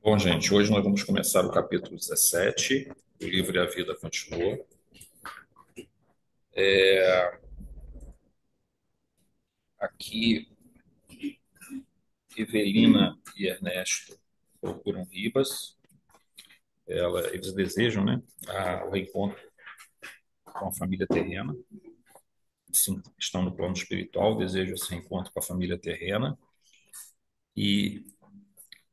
Bom, gente, hoje nós vamos começar o capítulo 17 do livro E a Vida Continua. Aqui, Evelina e Ernesto procuram Ribas. Eles desejam, né, o reencontro com a família terrena. Sim, estão no plano espiritual, desejam esse reencontro com a família terrena. E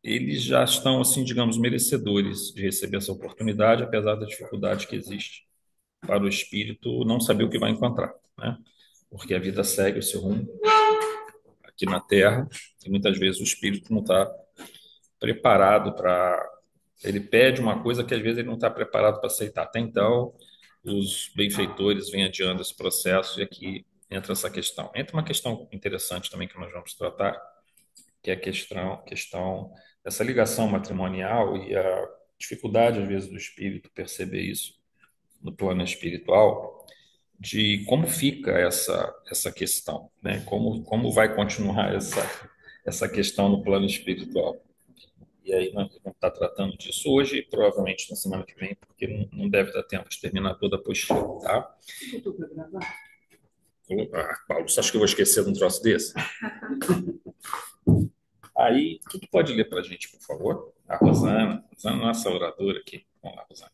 eles já estão, assim, digamos, merecedores de receber essa oportunidade, apesar da dificuldade que existe para o espírito não saber o que vai encontrar, né? Porque a vida segue o seu rumo aqui na Terra, e muitas vezes o espírito não está preparado para. Ele pede uma coisa que às vezes ele não está preparado para aceitar. Até então, os benfeitores vêm adiando esse processo e aqui entra essa questão. Entra uma questão interessante também que nós vamos tratar, que é a questão dessa ligação matrimonial e a dificuldade, às vezes, do espírito perceber isso no plano espiritual, de como fica essa questão, né? Como vai continuar essa questão no plano espiritual. E aí nós vamos estar tratando disso hoje e provavelmente na semana que vem, porque não deve dar tempo de terminar toda a apostila, tá? Paulo, você acha que eu vou esquecer de um troço desse? Aí, quem que pode ler para a gente, por favor? A Rosana. Rosana, nossa oradora aqui. Vamos lá, Rosana.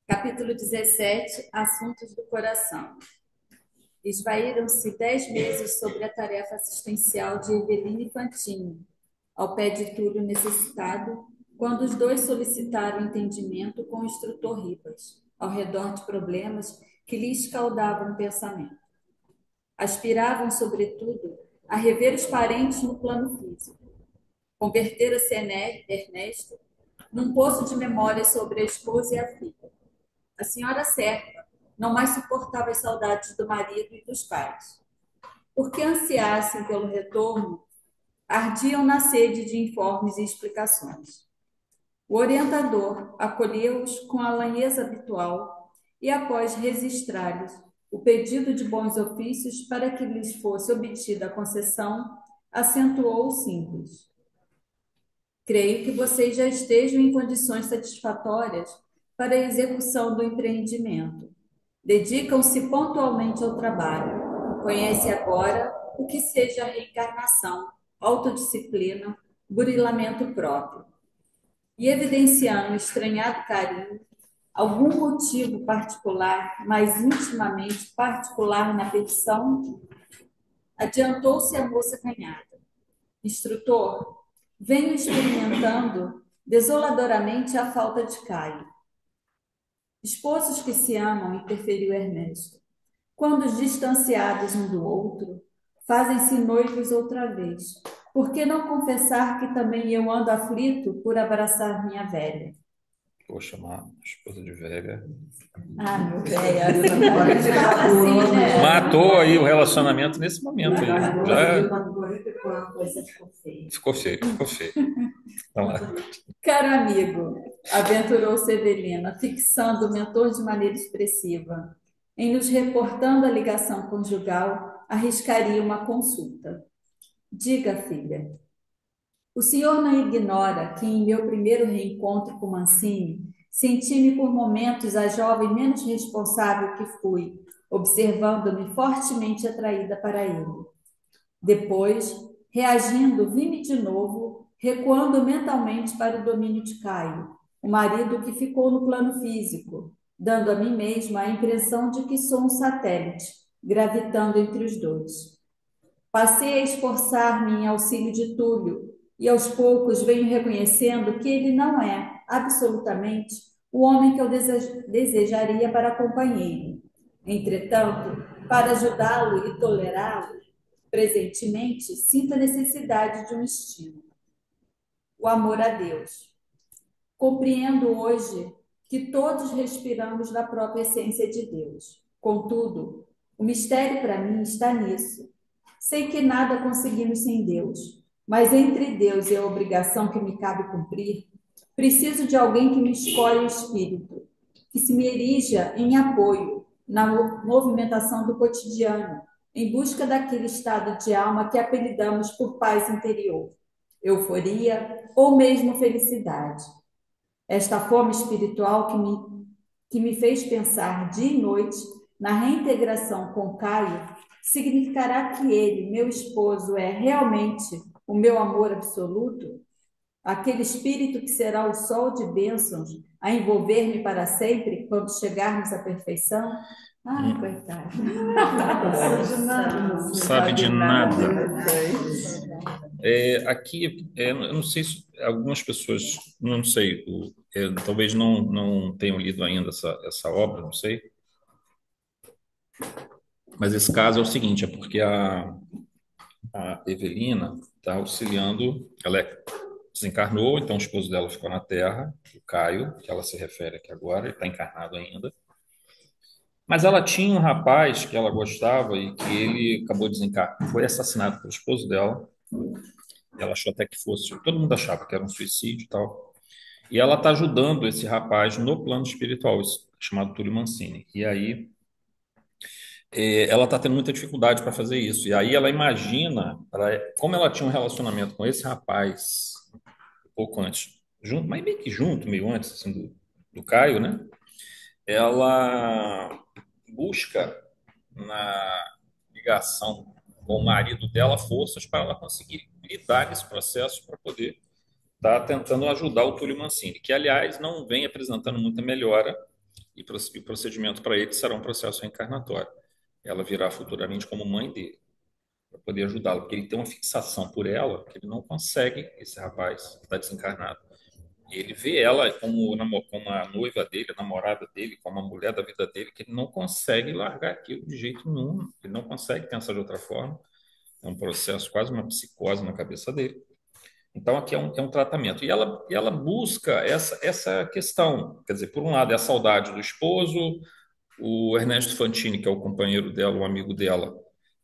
Capítulo 17, Assuntos do Coração. Esvaíram-se 10 meses sobre a tarefa assistencial de Evelina e Fantine, ao pé de Túlio necessitado, quando os dois solicitaram entendimento com o instrutor Ribas, ao redor de problemas que lhe escaldavam o pensamento. Aspiravam, sobretudo, a rever os parentes no plano físico. Convertera-se Ernesto num poço de memórias sobre a esposa e a filha. A senhora certa não mais suportava as saudades do marido e dos pais. Porque ansiassem pelo retorno, ardiam na sede de informes e explicações. O orientador acolheu-os com a lanheza habitual e, após registrar-lhes o pedido de bons ofícios para que lhes fosse obtida a concessão, acentuou o simples. Creio que vocês já estejam em condições satisfatórias para a execução do empreendimento. Dedicam-se pontualmente ao trabalho. Conhece agora o que seja reencarnação, autodisciplina, burilamento próprio. E evidenciando um estranhado carinho, algum motivo particular, mais intimamente particular na petição, adiantou-se a moça canhada. Instrutor, venho experimentando desoladoramente a falta de Caio. Esposos que se amam, interferiu Ernesto, quando distanciados um do outro, fazem-se noivos outra vez. Por que não confessar que também eu ando aflito por abraçar minha velha? Vou chamar a esposa de velha. Ah, meu velho, assim, fala assim, né? Matou aí o relacionamento nesse momento aí. Já ficou feio, ficou feio. Vamos lá. Caro amigo, aventurou-se Evelina, fixando o mentor de maneira expressiva. Em nos reportando a ligação conjugal, arriscaria uma consulta. Diga, filha, o senhor não ignora que em meu primeiro reencontro com Mancini, senti-me por momentos a jovem menos responsável que fui, observando-me fortemente atraída para ele. Depois, reagindo, vi-me de novo, recuando mentalmente para o domínio de Caio, o marido que ficou no plano físico, dando a mim mesma a impressão de que sou um satélite, gravitando entre os dois. Passei a esforçar-me em auxílio de Túlio, e aos poucos venho reconhecendo que ele não é, absolutamente, o homem que eu desejaria para companheiro. Entretanto, para ajudá-lo e tolerá-lo, presentemente, sinto a necessidade de um estímulo. O amor a Deus. Compreendo hoje que todos respiramos da própria essência de Deus. Contudo, o mistério para mim está nisso. Sei que nada conseguimos sem Deus, mas entre Deus e a obrigação que me cabe cumprir, preciso de alguém que me escolhe o espírito, que se me erija em apoio na movimentação do cotidiano, em busca daquele estado de alma que apelidamos por paz interior. euforia ou mesmo felicidade. Esta fome espiritual que me fez pensar dia e noite na reintegração com Caio significará que ele, meu esposo, é realmente o meu amor absoluto? Aquele espírito que será o sol de bênçãos a envolver-me para sempre quando chegarmos à perfeição? Ai, coitado. Não sabe de nada. Aqui, eu não sei se algumas pessoas, não sei, talvez não tenham lido ainda essa obra, não sei. Mas esse caso é o seguinte, é porque a Evelina está auxiliando, desencarnou, então o esposo dela ficou na Terra, o Caio, que ela se refere aqui agora, ele está encarnado ainda. Mas ela tinha um rapaz que ela gostava e que ele acabou de desencarnar, foi assassinado pelo esposo dela. Ela achou até que fosse, todo mundo achava que era um suicídio e tal. E ela está ajudando esse rapaz no plano espiritual, chamado Túlio Mancini. E aí ela está tendo muita dificuldade para fazer isso. E aí ela imagina, como ela tinha um relacionamento com esse rapaz um pouco antes, junto, mas meio que junto, meio antes assim, do Caio, né? Ela busca na ligação com o marido dela forças para ela conseguir lidar nesse processo para poder estar tentando ajudar o Túlio Mancini, que, aliás, não vem apresentando muita melhora e o procedimento para ele será um processo reencarnatório. Ela virá futuramente como mãe dele, para poder ajudá-lo, porque ele tem uma fixação por ela que ele não consegue, esse rapaz que está desencarnado. Ele vê ela como a noiva dele, a namorada dele, como a mulher da vida dele, que ele não consegue largar aquilo de jeito nenhum. Ele não consegue pensar de outra forma. É um processo, quase uma psicose na cabeça dele. Então, aqui é um tratamento. E ela busca essa questão. Quer dizer, por um lado, é a saudade do esposo, o Ernesto Fantini, que é o companheiro dela, o amigo dela,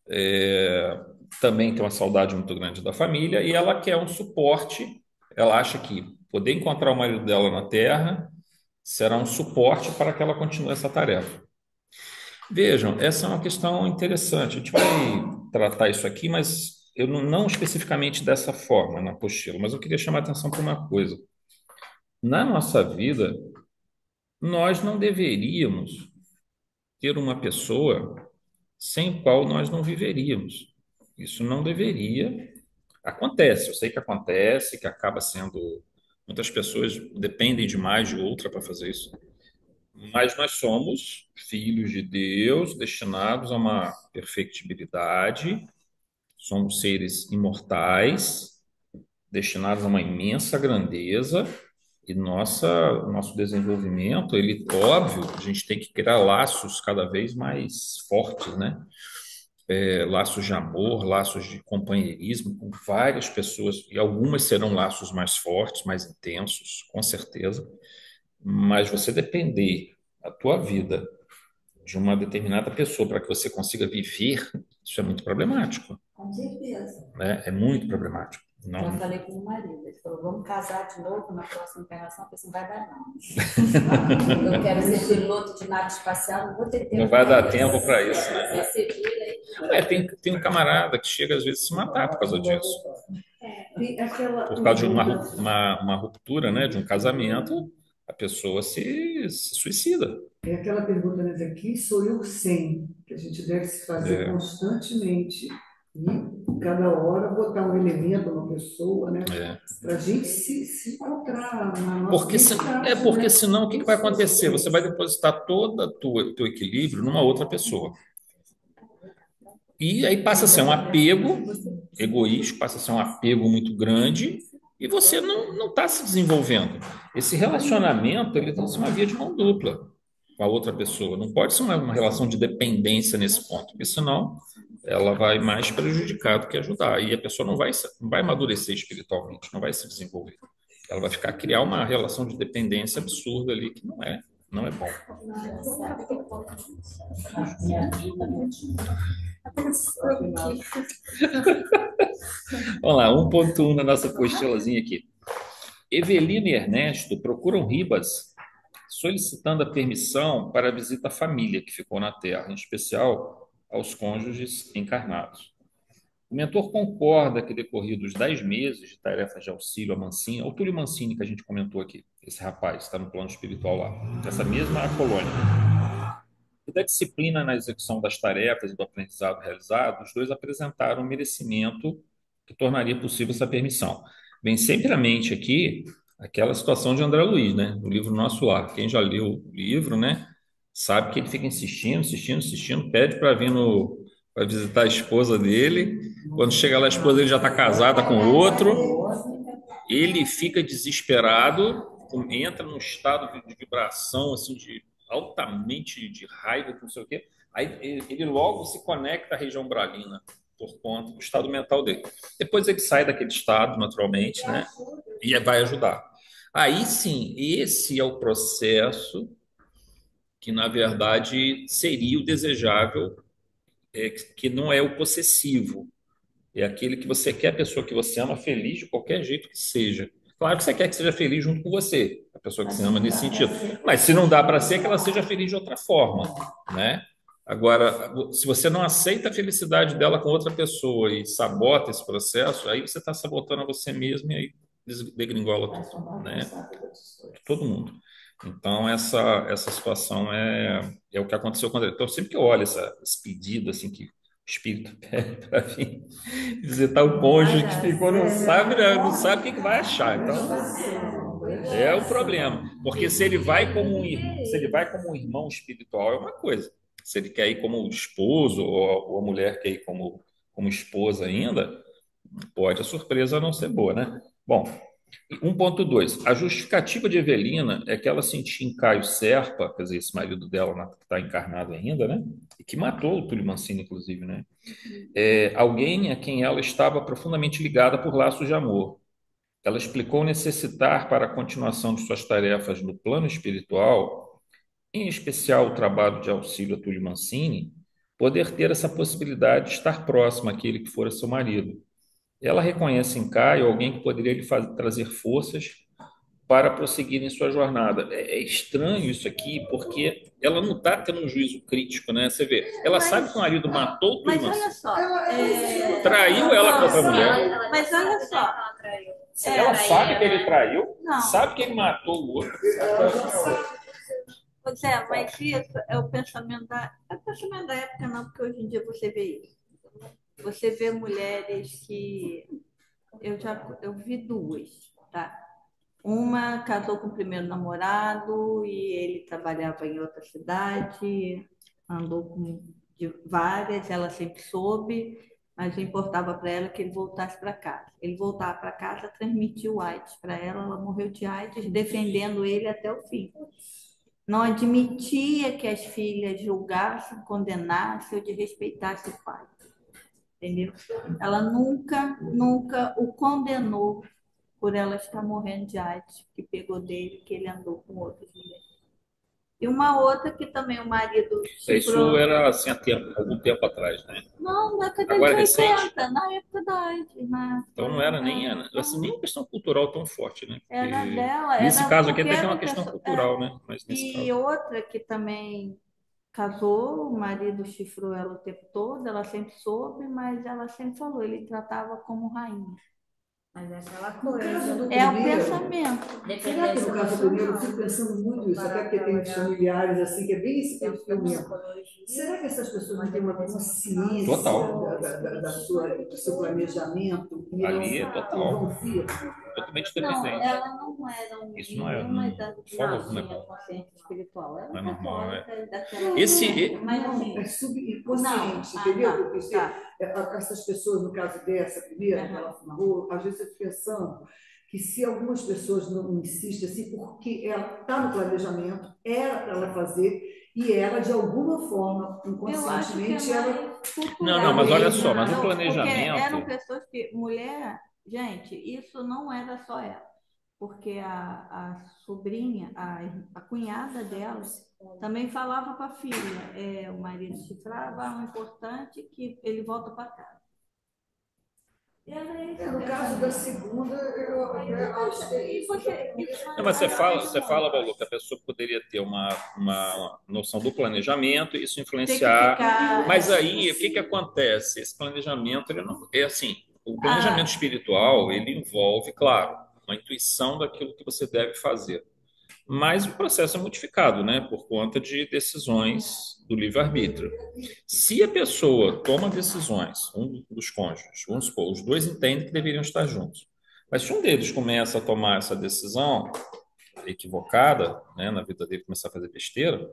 é, também tem uma saudade muito grande da família, e ela quer um suporte. Ela acha que poder encontrar o marido dela na Terra será um suporte para que ela continue essa tarefa. Vejam, essa é uma questão interessante. A gente vai tratar isso aqui, mas eu não especificamente dessa forma na apostila, mas eu queria chamar a atenção para uma coisa. Na nossa vida, nós não deveríamos ter uma pessoa sem o qual nós não viveríamos. Isso não deveria. Acontece, eu sei que acontece, que acaba sendo. Muitas pessoas dependem demais de outra para fazer isso. Mas nós somos filhos de Deus, destinados a uma perfectibilidade, somos seres imortais, destinados a uma imensa grandeza, e nosso desenvolvimento, ele, óbvio, a gente tem que criar laços cada vez mais fortes, né? Laços de amor, laços de companheirismo com várias pessoas, e algumas serão laços mais fortes, mais intensos, com certeza, mas você depender a tua vida de uma determinada pessoa para que você consiga viver, isso é muito problemático, Com certeza. né? É muito problemático. Já Não, falei com o marido, ele falou, vamos casar de novo na próxima encarnação, eu falei, não vai dar não. Eu quero ser piloto de nave espacial, não vou ter tempo. não vai dar tempo para isso, né? Você se vira aí. Tem um camarada que chega às vezes a se matar por causa disso. Por causa de uma ruptura, né, de um casamento, a pessoa se suicida. É aquela pergunta, né, quem sou eu sem? Que a gente deve se fazer É. constantemente. E cada hora botar um elemento, uma pessoa, né? É. Para a gente se encontrar na nossa Porque identidade, senão o que vai acontecer? Você vai depositar todo o teu equilíbrio numa outra pessoa. E aí passa a ser um apego egoísta, passa a ser um apego muito grande e você não está se desenvolvendo. Esse relacionamento ele tem que ser uma via de mão dupla com a outra pessoa. Não pode ser uma relação de dependência nesse ponto, porque senão ela vai mais prejudicar do que ajudar. E a pessoa não vai amadurecer espiritualmente, não vai se desenvolver. Ela vai criar uma relação de dependência absurda ali que não é bom. Vamos lá, 1.1 na nossa postilazinha aqui. Evelina e Ernesto procuram Ribas solicitando a permissão para a visita à família que ficou na Terra, em especial aos cônjuges encarnados. O mentor concorda que, decorridos 10 meses de tarefas de auxílio a Mancini, o Túlio Mancini que a gente comentou aqui, esse rapaz está no plano espiritual lá, essa mesma colônia, e da disciplina na execução das tarefas e do aprendizado realizado, os dois apresentaram um merecimento que tornaria possível essa permissão. Vem sempre à mente aqui aquela situação de André Luiz, né, do livro Nosso Lar. Quem já leu o livro, né, sabe que ele fica insistindo, insistindo, insistindo, pede para vir no para visitar a esposa dele. Quando chega lá, a esposa dele já está casada com outro. Ele fica desesperado, entra num estado de vibração, assim, de altamente de raiva, não sei o quê. Aí ele logo se conecta à região bralina por conta do estado mental dele. Depois ele sai daquele estado, naturalmente, né? E vai ajudar. Aí sim, esse é o processo que, na verdade, seria o desejável, que não é o possessivo. É aquele que você quer a pessoa que você ama feliz de qualquer jeito que seja. Claro que você quer que seja feliz junto com você, a pessoa que você ama nesse sentido. Mas se não dá para ser, que ela seja feliz de outra forma, né? Agora, se você não aceita a felicidade dela com outra pessoa e sabota esse processo, aí você está sabotando a você mesmo e aí degringola tudo, né? Todo mundo. Então, essa situação é o que aconteceu com o André. Então, sempre que eu olho esse pedido, assim, que o espírito pede para vir visitar o cônjuge que ficou, não sabe, né? Não sabe o que vai achar. Então, é o problema. Porque se ele vai como um irmão espiritual, é uma coisa. Se ele quer ir como esposo, ou a mulher quer ir como esposa ainda, pode a surpresa não ser boa, né? Bom, 1.2. A justificativa de Evelina é que ela sentia em Caio Serpa, quer dizer, esse marido dela que está encarnado ainda, né? E que matou o Túlio Mancini, inclusive, né? Alguém a quem ela estava profundamente ligada por laços de amor. Ela explicou necessitar para a continuação de suas tarefas no plano espiritual, em especial o trabalho de auxílio a Túlio Mancini, poder ter essa possibilidade de estar próximo àquele que fora seu marido. Ela reconhece em Caio alguém que poderia lhe trazer forças para prosseguir em sua jornada. É estranho isso aqui, porque ela não está tendo um juízo crítico, né? Você vê, ela sabe que o marido matou o Túlio Mas olha Mancini, só, traiu ela com outra mulher. mas olha só, Ela sabe que ele traiu, não, sabe que ele matou o outro. pois é, mas isso é o pensamento da época não, porque hoje em dia você vê isso. Você vê mulheres que eu vi duas, tá? Uma casou com o primeiro namorado e ele trabalhava em outra cidade, andou com várias, ela sempre soube, mas o importava para ela que ele voltasse para casa. Ele voltar para casa, transmitiu AIDS para ela, ela morreu de AIDS, defendendo ele até o fim. Não admitia que as filhas julgassem, condenassem ou desrespeitassem o pai, entendeu? Ela nunca o condenou por ela estar morrendo de AIDS, que pegou dele, que ele andou com outras mulheres. E uma outra que também o marido Isso chifrou. era assim algum tempo atrás, né? Não, na década Agora de é recente. 80, na época da AIDS. Então não era nem assim, nem uma questão cultural tão forte, né? Era Porque dela, nesse era caso aqui porque até tem era uma uma questão pessoa. cultural, né? Mas nesse E caso. outra que também casou, o marido chifrou ela o tempo todo, ela sempre soube, mas ela sempre falou, ele tratava como rainha. Mas é aquela No caso coisa. do É o primeiro, pensamento. será que no caso do primeiro, eu fico pensando muito isso, até porque tem uns familiares assim, que é bem esse perfil mesmo. Será que essas pessoas não têm uma consciência Total. do seu planejamento e Ali é não total. vão vir? Totalmente Não, dependente. ela não era Isso não é, nenhuma não, das de forma não alguma é tinha bom. consciência espiritual. Ela Não é era normal, né? católica daquela Esse, mas Não, assim, é subconsciente, não, entendeu? tá, Porque tá. essas pessoas, no caso dessa primeira, que Aham. ela falou, às vezes eu fico pensando que se algumas pessoas não insistem assim, porque ela está no planejamento, era para ela fazer, e ela, de alguma forma, Eu acho que é inconscientemente, ela mais não, cultural mas olha mesmo, só, mas o entendeu? Porque eram planejamento, pessoas que, mulher, gente, isso não era só ela, porque a sobrinha, a cunhada dela, também falava para a filha, o marido chifrava, o importante é que ele volta para casa. No caso da segunda, eu até acho que E você, Não, mas você fala, Balu, que a pessoa poderia ter uma noção do planejamento e isso tem que influenciar. ficar. Mas aí, o que que acontece? Esse planejamento, ele não é assim. O planejamento Ah, espiritual, ele envolve, claro, uma intuição daquilo que você deve fazer. Mas o processo é modificado, né, por conta de decisões do livre-arbítrio. Se a pessoa toma decisões, um dos cônjuges, vamos supor, os dois entendem que deveriam estar juntos. Mas se um deles começa a tomar essa decisão equivocada, né, na vida dele, começar a fazer besteira,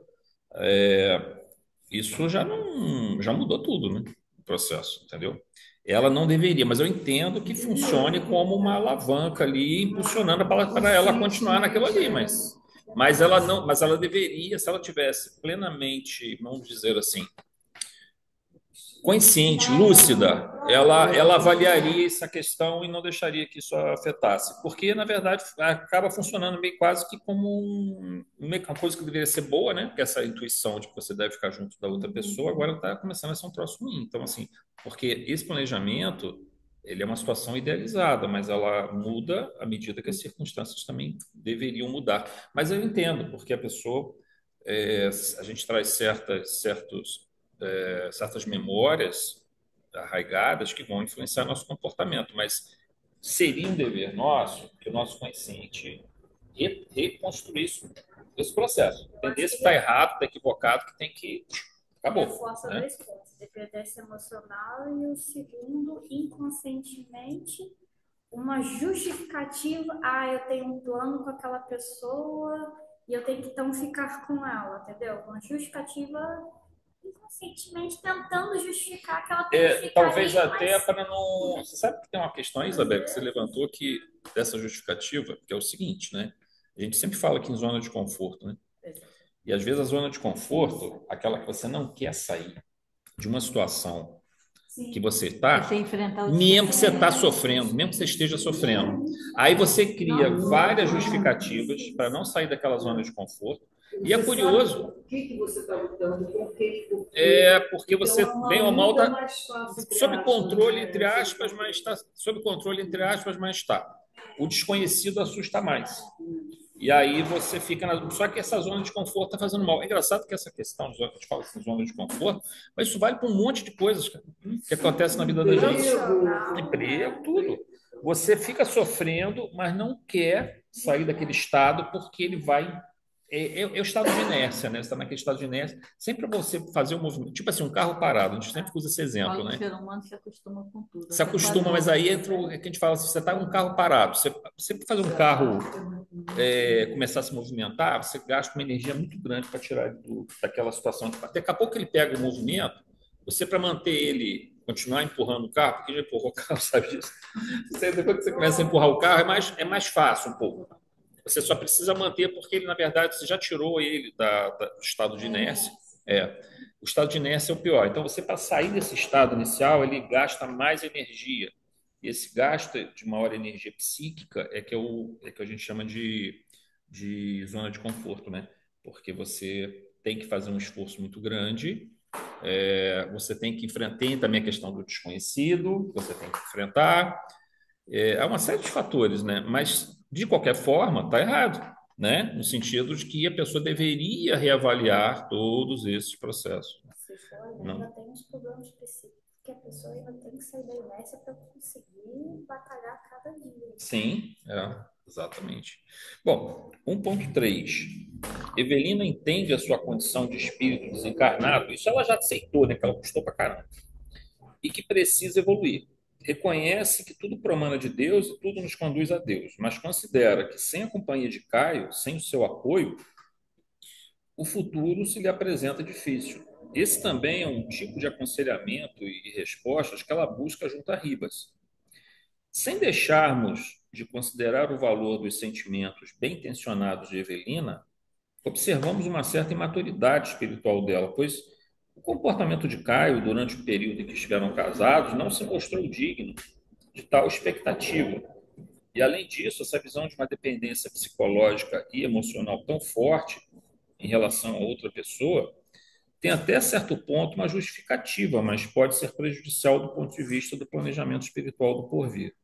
isso já mudou tudo, né, o processo, entendeu? Ela não deveria, mas eu entendo que funcione como uma alavanca ali, impulsionando para ela continuar naquilo ali, mas ela não, mas ela deveria, se ela tivesse plenamente, vamos dizer assim, consciente, lúcida, ela avaliaria essa questão e não deixaria que isso a afetasse. Porque, na verdade, acaba funcionando meio quase que como uma coisa que deveria ser boa, né? Que essa intuição de que você deve ficar junto da outra pessoa, agora está começando a ser um troço ruim. Então, assim, porque esse planejamento, ele é uma situação idealizada, mas ela muda à medida que as circunstâncias também deveriam mudar. Mas eu entendo, porque a pessoa, a gente traz certas memórias arraigadas que vão influenciar nosso comportamento, mas seria um dever nosso que o nosso consciente reconstruísse esse processo. Entender se está errado, está equivocado, que tem que. Acabou. Reforça Né? dois pontos: dependência emocional, e o segundo, inconscientemente, uma justificativa. Ah, eu tenho um plano com aquela pessoa e eu tenho que então ficar com ela, entendeu? Uma justificativa inconscientemente tentando justificar que ela tem que ficar Talvez ali, até mas para não. Você sabe que tem uma questão, Isabel, que você levantou que dessa justificativa, que é o seguinte, né? A gente sempre fala aqui em zona de conforto, né? E às vezes a zona de conforto, aquela que você não quer sair de uma situação que você está, você enfrentar o mesmo que você está sofrendo, mesmo que você esteja sofrendo. Aí você cria várias justificativas para não sair daquela zona de conforto. E é curioso. O que você está lutando, por quê, por quê. É porque você, Então, uma bem ou mal, luta está mais fácil, entre sob aspas, controle, né? entre aspas, mas está sob controle, entre aspas, mas está. O desconhecido assusta mais. E aí você fica na. Só que essa zona de conforto está fazendo mal. É engraçado que essa questão, a gente fala assim, zona de conforto, mas isso vale para um monte de coisas, cara, que acontece na vida da gente. Emprego, tudo. Você fica sofrendo, mas não quer sair daquele estado porque ele vai. É o estado de inércia, né? Você está naquele estado de inércia. Sempre você fazer um movimento, tipo assim, um carro parado, a gente sempre usa esse exemplo, o né? ser humano se acostuma com tudo. Se até com a acostuma, dor. mas aí entra o que a gente fala assim, você está com um carro parado, você fazer um carro começar a se movimentar, você gasta uma energia muito grande para tirar ele daquela situação. Daqui a pouco ele pega o movimento, você para manter ele, continuar empurrando o carro, porque já empurrou o carro, sabe disso? Depois que você começa a empurrar o carro, é mais fácil um pouco. Você só precisa manter, porque ele, na verdade, você já tirou ele do estado de inércia. O estado de inércia é o pior. Então, você, para sair desse estado inicial, ele gasta mais energia. E esse gasto de maior energia psíquica é que a gente chama de zona de conforto, né? Porque você tem que fazer um esforço muito grande, você tem que enfrentar, tem também a questão do desconhecido, que você tem que enfrentar, há uma série de fatores, né? Mas, de qualquer forma, está errado, né? No sentido de que a pessoa deveria reavaliar todos esses processos. se for olhar, Não. ainda tem uns problemas específicos que a pessoa ainda tem que sair da inércia para conseguir batalhar cada dia. Sim, exatamente. Bom, 1.3. Evelina entende a sua condição de espírito desencarnado, isso ela já aceitou, né? Que ela custou pra caramba. E que precisa evoluir. Reconhece que tudo promana de Deus e tudo nos conduz a Deus, mas considera que sem a companhia de Caio, sem o seu apoio, o futuro se lhe apresenta difícil. Esse também é um tipo de aconselhamento e respostas que ela busca junto a Ribas. Sem deixarmos de considerar o valor dos sentimentos bem-intencionados de Evelina, observamos uma certa imaturidade espiritual dela, pois o comportamento de Caio durante o período em que estiveram casados não se mostrou digno de tal expectativa. E, além disso, essa visão de uma dependência psicológica e emocional tão forte em relação a outra pessoa tem até certo ponto uma justificativa, mas pode ser prejudicial do ponto de vista do planejamento espiritual do porvir.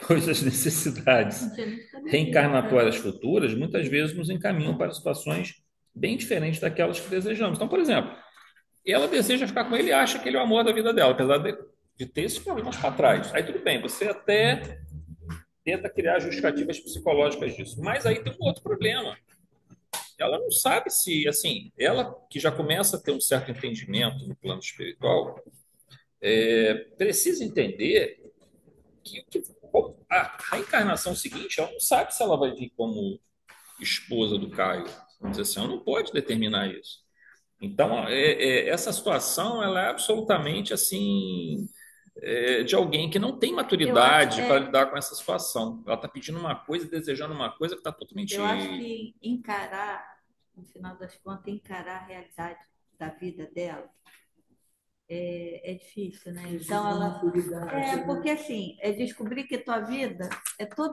Pois as necessidades reencarnatórias futuras muitas vezes nos encaminham para situações bem diferentes daquelas que desejamos. Então, por exemplo, ela deseja ficar com ele e acha que ele é o amor da vida dela, apesar de ter esses problemas para trás. Aí tudo bem, você até tenta criar justificativas psicológicas disso. Mas aí tem um outro problema. Ela não sabe se, assim, ela que já começa a ter um certo entendimento no plano espiritual, precisa entender que a encarnação seguinte, ela não sabe se ela vai vir como esposa do Caio. Vamos dizer assim, ela não pode determinar isso. Então, essa situação, ela é absolutamente, assim, de alguém que não tem maturidade para lidar com essa situação. Ela está pedindo uma coisa e desejando uma coisa que está totalmente... Eu acho que encarar, no final das contas, encarar a realidade da vida dela é difícil, né? Então ela porque assim, descobrir que tua vida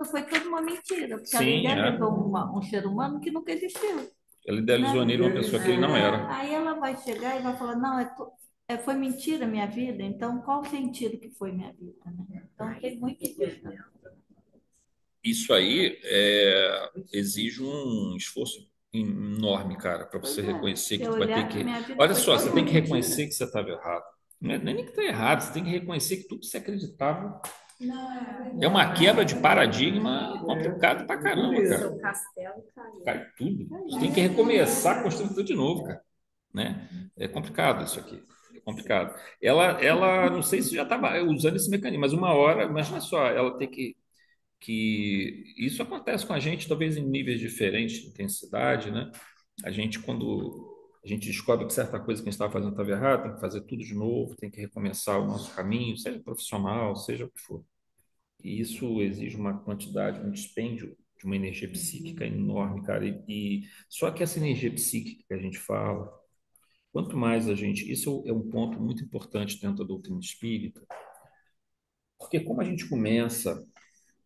foi toda uma mentira, porque ela idealizou um ser humano que nunca existiu. Ela idealizou nele uma pessoa que ele não era. Aí ela vai chegar e vai falar, não, foi mentira a minha vida, então qual o sentido que foi minha vida, né? Então tem muito disso. Isso aí exige um esforço enorme, cara, para você reconhecer que tu vai ter que... Olha só, você tem que reconhecer que você estava errado. Não é nem que está errado, você tem que reconhecer que tudo que você acreditava é uma quebra de paradigma complicado pra caramba, cara. Seu castelo caiu. Cai tudo. Você tem que recomeçar a construir tudo de novo, cara. Né? É complicado isso aqui. É complicado. Ela não sei se já estava usando esse mecanismo, mas uma hora, imagina só, ela tem que isso acontece com a gente, talvez em níveis diferentes de intensidade, né? A gente, quando a gente descobre que certa coisa que a gente estava fazendo estava errada, tem que fazer tudo de novo, tem que recomeçar o nosso caminho, seja profissional, seja o que for. E isso exige uma quantidade, um dispêndio de uma energia psíquica enorme, cara. E só que essa energia psíquica que a gente fala, quanto mais a gente... Isso é um ponto muito importante dentro da doutrina espírita, porque como a gente começa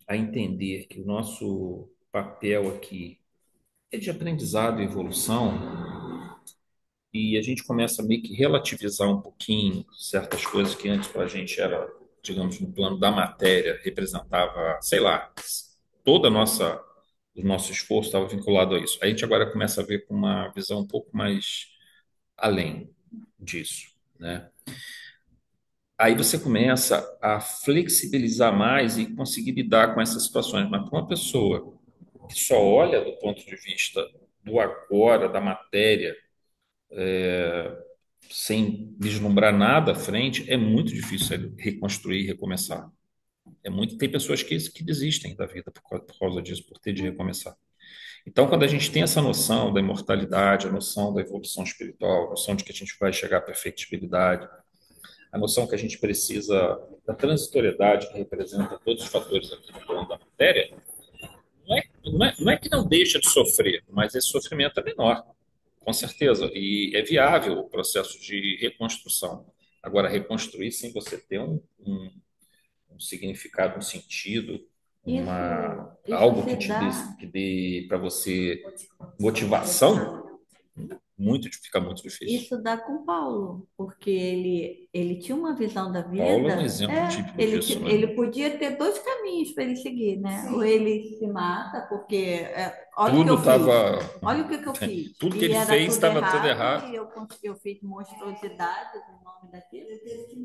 a entender que o nosso papel aqui é de aprendizado e evolução, e a gente começa a meio que relativizar um pouquinho certas coisas que antes para a gente era, digamos, no plano da matéria, representava, sei lá, toda a o nosso esforço estava vinculado a isso. A gente agora começa a ver com uma visão um pouco mais além disso, né? Aí você começa a flexibilizar mais e conseguir lidar com essas situações. Mas para uma pessoa que só olha do ponto de vista do agora, da matéria, sem vislumbrar nada à frente, é muito difícil reconstruir e recomeçar. Tem pessoas que desistem da vida por causa disso, por ter de recomeçar. Então, quando a gente tem essa noção da imortalidade, a noção da evolução espiritual, a noção de que a gente vai chegar à perfectibilidade, a noção que a gente precisa da transitoriedade que representa todos os fatores aqui no plano da matéria, não é que não deixa de sofrer, mas esse sofrimento é menor, com certeza, e é viável o processo de reconstrução. Agora, reconstruir sem você ter um significado, um sentido, algo que dê para você motivação, fica muito difícil. Isso dá com Paulo, porque ele tinha uma visão da vida. Paulo é um exemplo típico disso, né? Ele podia ter dois caminhos para ele seguir, né? Sim. Ou ele se mata, porque olha tudo estava. Olha o que eu fiz. Tudo que ele fez estava tudo errado. E eu fiz monstruosidades no nome daquilo. Ele teve que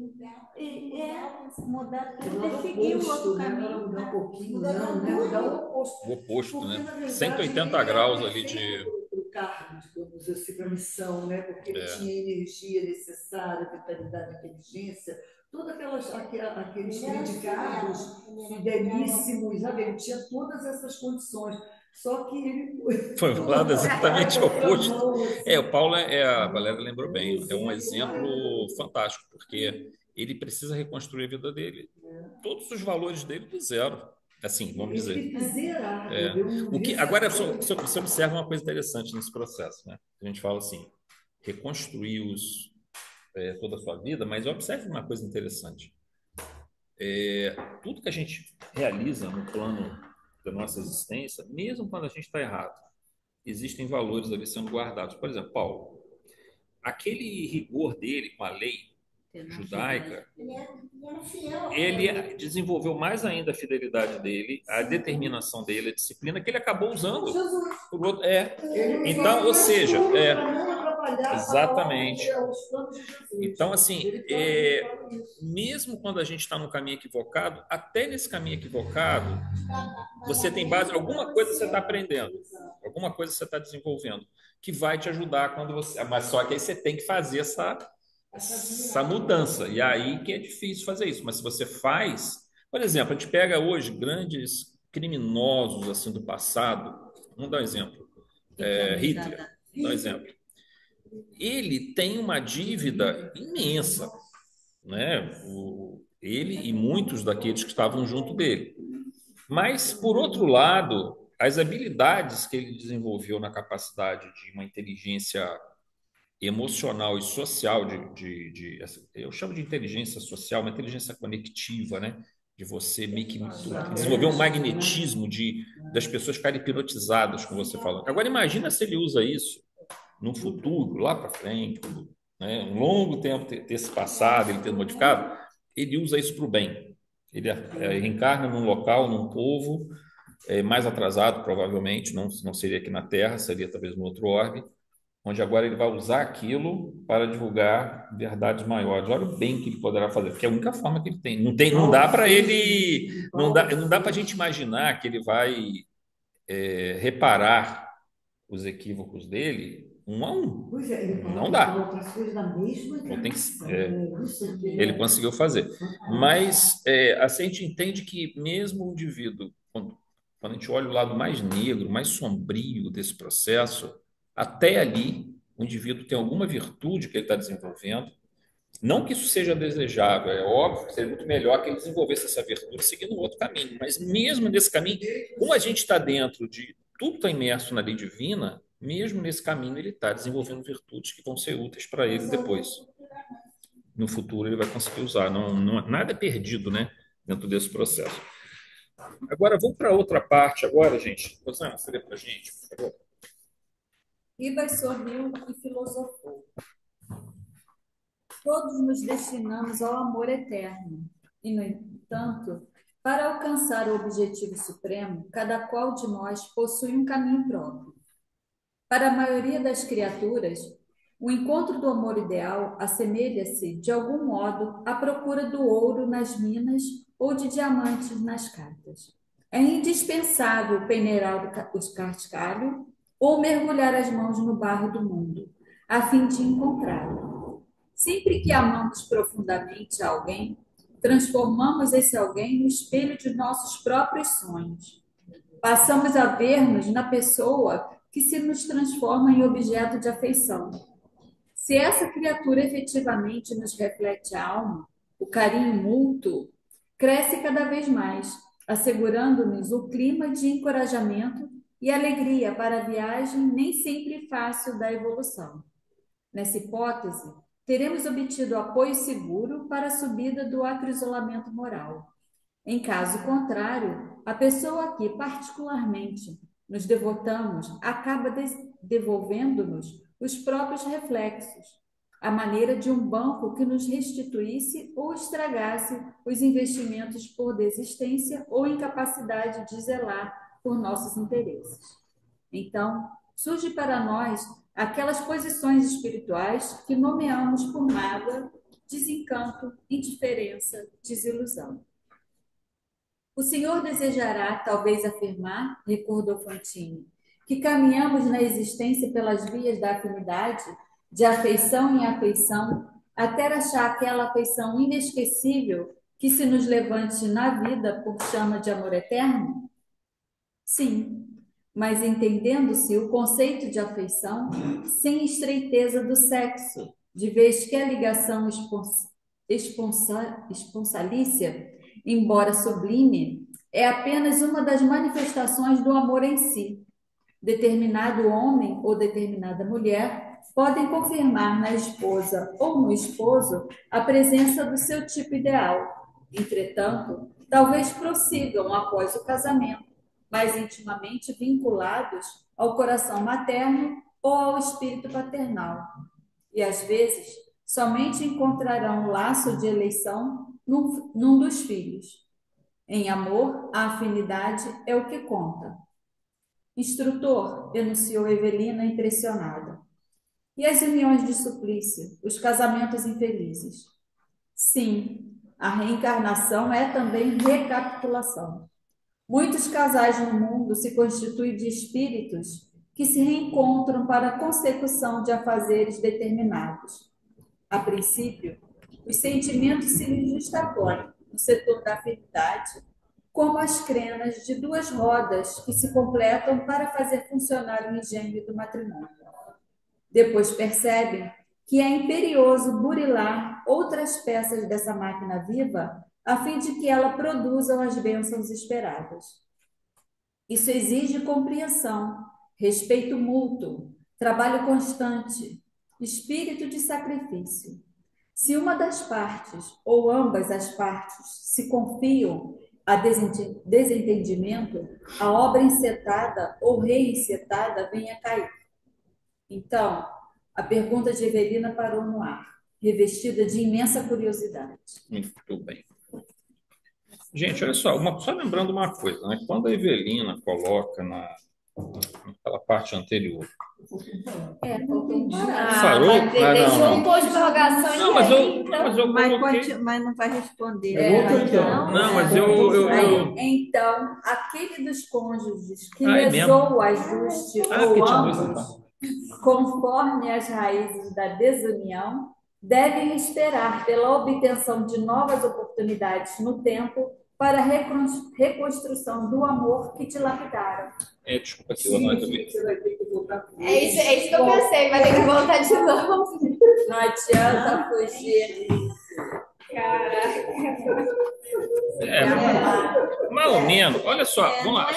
mudar tudo. Ele seguiu o outro caminho. Mudar um pouquinho, mudar o oposto. O oposto, né? 180 graus ali de... cargo, digamos assim, para a missão, né? Porque ele tinha energia necessária, vitalidade, inteligência, todos aqueles predicados fidelíssimos, sabe? Ele tinha todas essas condições. Só que ele foi do lado exatamente oposto. O Paulo a Valéria lembrou bem, é um exemplo fantástico, porque ele precisa reconstruir a vida dele. Todos os valores dele do zero. Assim, vamos dizer. Agora, você observa uma coisa interessante nesse processo, né? A gente fala assim, reconstruir toda a sua vida, mas observe uma coisa interessante. Tudo que a gente realiza no plano da nossa existência, mesmo quando a gente está errado, existem valores ali sendo guardados. Por exemplo, Paulo. aquele rigor dele com a lei judaica, Ele era fiel. ele desenvolveu mais ainda a fidelidade dele, a determinação dele, a disciplina que ele acabou usando por outro. Então, ou seja, exatamente. Então, assim, mesmo quando a gente está no caminho equivocado, até nesse caminho equivocado, você tem base, alguma coisa você está aprendendo, alguma coisa você está desenvolvendo, que vai te ajudar quando você. Mas só que aí você tem que fazer essa mudança. E aí que é difícil fazer isso. Mas se você faz, por exemplo, a gente pega hoje grandes criminosos assim do passado. Vamos dar um exemplo. Hitler, dá um exemplo. Ele tem uma dívida imensa, né? Ele e muitos daqueles que estavam junto dele. Mas, por outro lado, as habilidades que ele desenvolveu na capacidade de uma inteligência emocional e social, eu chamo de inteligência social, uma inteligência conectiva, né? De você meio que desenvolver um magnetismo das pessoas ficarem hipnotizadas com você falando. Agora, imagina se ele usa isso no futuro, lá para frente, né? Um longo tempo ter se passado, ele ter modificado, ele usa isso para o bem. Ele reencarna num local, num povo mais atrasado, provavelmente, não seria aqui na Terra, seria talvez no outro orbe, onde agora ele vai usar aquilo para divulgar verdades maiores. Olha o bem que ele poderá fazer, porque é a única forma que ele tem. Não dá para ele, não dá para a gente imaginar que ele vai reparar os equívocos dele um a um. Pois é, ele não dá. Outras coisas da mesma ele conseguiu fazer. Mas assim, a gente entende que mesmo o indivíduo, quando a gente olha o lado mais negro, mais sombrio desse processo, até ali, o indivíduo tem alguma virtude que ele está desenvolvendo. Não que isso seja desejável, é óbvio que seria muito melhor que ele desenvolvesse essa virtude seguindo um outro caminho. Mas mesmo nesse caminho, como a gente está dentro de tudo está imerso na lei divina, mesmo nesse caminho ele está desenvolvendo virtudes que vão ser úteis para ele depois. No futuro ele vai conseguir usar. Nada é perdido, né, dentro desse processo. Agora, vamos para outra parte agora, gente. Rosana, você lê para a gente, por favor. Ribas sorriu e filosofou. Todos nos destinamos ao amor eterno. E, no entanto, para alcançar o objetivo supremo, cada qual de nós possui um caminho próprio. Para a maioria das criaturas, o encontro do amor ideal assemelha-se, de algum modo, à procura do ouro nas minas ou de diamantes nas cartas. É indispensável peneirar o cascalho ou mergulhar as mãos no barro do mundo, a fim de encontrá-lo. Sempre que amamos profundamente alguém, transformamos esse alguém no espelho de nossos próprios sonhos. Passamos a ver-nos na pessoa que se nos transforma em objeto de afeição. Se essa criatura efetivamente nos reflete a alma, o carinho mútuo cresce cada vez mais, assegurando-nos o clima de encorajamento e alegria para a viagem nem sempre fácil da evolução. Nessa hipótese, teremos obtido apoio seguro para a subida do acrisolamento moral. Em caso contrário, a pessoa a que particularmente nos devotamos acaba devolvendo-nos os próprios reflexos, à maneira de um banco que nos restituísse ou estragasse os investimentos por desistência ou incapacidade de zelar por nossos interesses. Então, surge para nós aquelas posições espirituais que nomeamos por mágoa, desencanto, indiferença, desilusão. O Senhor desejará, talvez, afirmar, recordou Fantini, que caminhamos na existência pelas vias da afinidade, de afeição em afeição, até achar aquela afeição inesquecível que se nos levante na vida por chama de amor eterno? Sim, mas entendendo-se o conceito de afeição sem estreiteza do sexo, de vez que a ligação esponsalícia, embora sublime, é apenas uma das manifestações do amor em si. Determinado homem ou determinada mulher podem confirmar na esposa ou no esposo a presença do seu tipo ideal. Entretanto, talvez prossigam após o casamento, mais intimamente vinculados ao coração materno ou ao espírito paternal. e, às vezes, somente encontrarão um laço de eleição num dos filhos. Em amor, a afinidade é o que conta. Instrutor, enunciou Evelina impressionada. E as uniões de suplício, os casamentos infelizes? Sim, a reencarnação é também recapitulação. Muitos casais no mundo se constituem de espíritos que se reencontram para a consecução de afazeres determinados. A princípio, os sentimentos se lhes justapõem no setor da afinidade, como as crenas de duas rodas que se completam para fazer funcionar o engenho do matrimônio. Depois percebem que é imperioso burilar outras peças dessa máquina viva a fim de que ela produza as bênçãos esperadas. Isso exige compreensão, respeito mútuo, trabalho constante, espírito de sacrifício. Se uma das partes ou ambas as partes se confiam a desentendimento, a obra encetada ou reencetada vem a cair. Então, a pergunta de Evelina parou no ar, revestida de imensa curiosidade. Muito bem. Gente, olha só, só lembrando uma coisa, né? Quando a Evelina coloca naquela parte anterior. Faltou um Parou? Deixou um pouco de prorrogação Não, mas eu coloquei. Mas não vai responder. Não, mas eu. Então, aquele dos cônjuges que É lesou o ajuste ou que tinha ambos, conforme as raízes da desunião, devem esperar pela obtenção de novas oportunidades no tempo para a reconstrução do amor que dilapidaram. Desculpa, aqui, eu não entendi. É isso que eu pensei, vai ter que voltar de novo. Não adianta fugir. Mais ou menos. Olha só, vamos lá.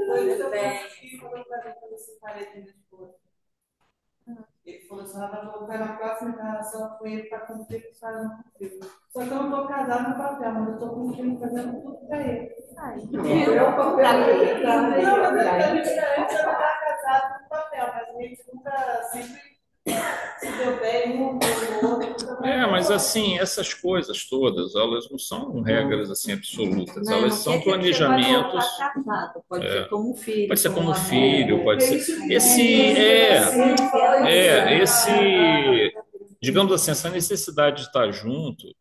Muito bem. Ele falou assim, ela vai voltar na próxima encarnação com ele para cumprir o que faz no cumpriu. Só que eu não estou casada no papel, mas eu estou cumprindo, fazendo tudo para ele. Eu antes eu estava casada no papel, mas a gente nunca sempre se deu bem um com o outro. Mas assim, essas coisas todas, elas não são regras assim absolutas, Não, elas não são quer dizer que você vai planejamentos. voltar casado, pode ser como filho. Pode ser como amigo. filho, pode ser. Digamos assim, essa necessidade de estar junto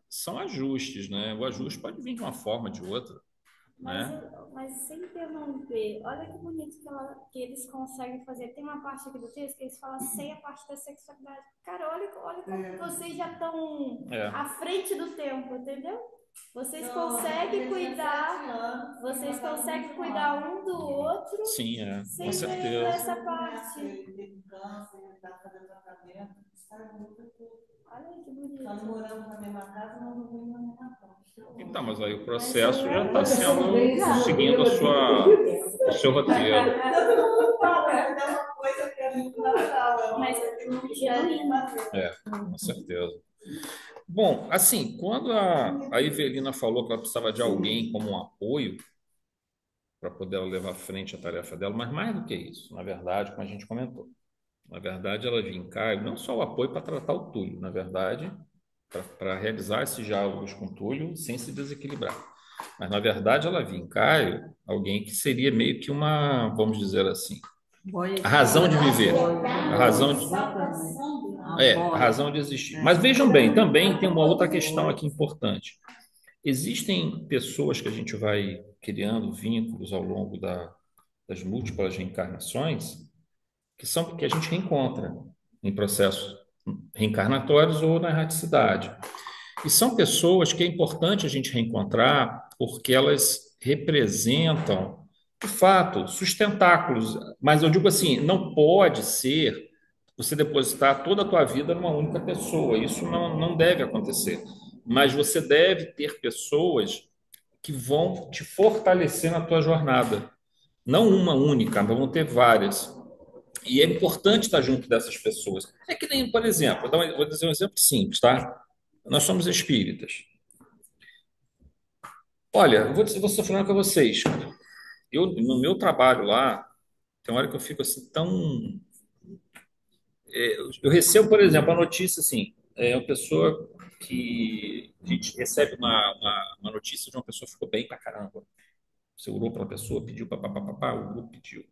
são ajustes, né? O ajuste pode vir de uma forma, de outra, né? Mas sem interromper, olha que bonito que eles conseguem fazer. Tem uma parte aqui do texto que eles falam sem a parte da sexualidade. Cara, olha como vocês já estão à frente do tempo, entendeu? Vocês conseguem cuidar, um do outro. Sim, sem com certeza. essa parte. Ele cansa, ele está fazendo tratamento, está muito tudo. Olha que bonito. Estamos morando na mesma casa, mas não vivemos na mesma casa. Então, mas aí o processo já está seguindo o seu roteiro. É uma coisa que é muito natural. Mas Com certeza. Bom, assim, quando a Evelina falou que ela precisava de alguém como um apoio para poder ela levar à frente a tarefa dela, mas mais do que isso, na verdade, como a gente comentou, na verdade, ela vinha em Caio não só o apoio para tratar o Túlio, na verdade, para realizar esses diálogos com o Túlio sem se desequilibrar. Mas, na verdade, ela vinha em Caio alguém que seria meio que uma, vamos dizer assim, a razão de viver, a razão de existir. Mas vejam bem, também tem uma outra questão aqui importante. Existem pessoas que a gente vai criando vínculos ao longo das múltiplas reencarnações que a gente reencontra em processos reencarnatórios ou na erraticidade. E são pessoas que é importante a gente reencontrar porque elas representam, de fato, sustentáculos. Mas eu digo assim, não pode ser você depositar toda a tua vida numa única pessoa. Isso não deve acontecer. Mas você deve ter pessoas que vão te fortalecer na tua jornada. Não uma única, mas vão ter várias. E é importante estar junto dessas pessoas. É que nem, por exemplo, vou dizer um exemplo simples, tá? Nós somos espíritas. Olha, vou ser falando com vocês. No meu trabalho lá, tem uma hora que eu fico assim tão Eu recebo, por exemplo, a notícia assim, uma pessoa que a gente recebe uma notícia de uma pessoa que ficou bem pra caramba. Você orou pela pessoa, pediu papapá, o grupo pediu.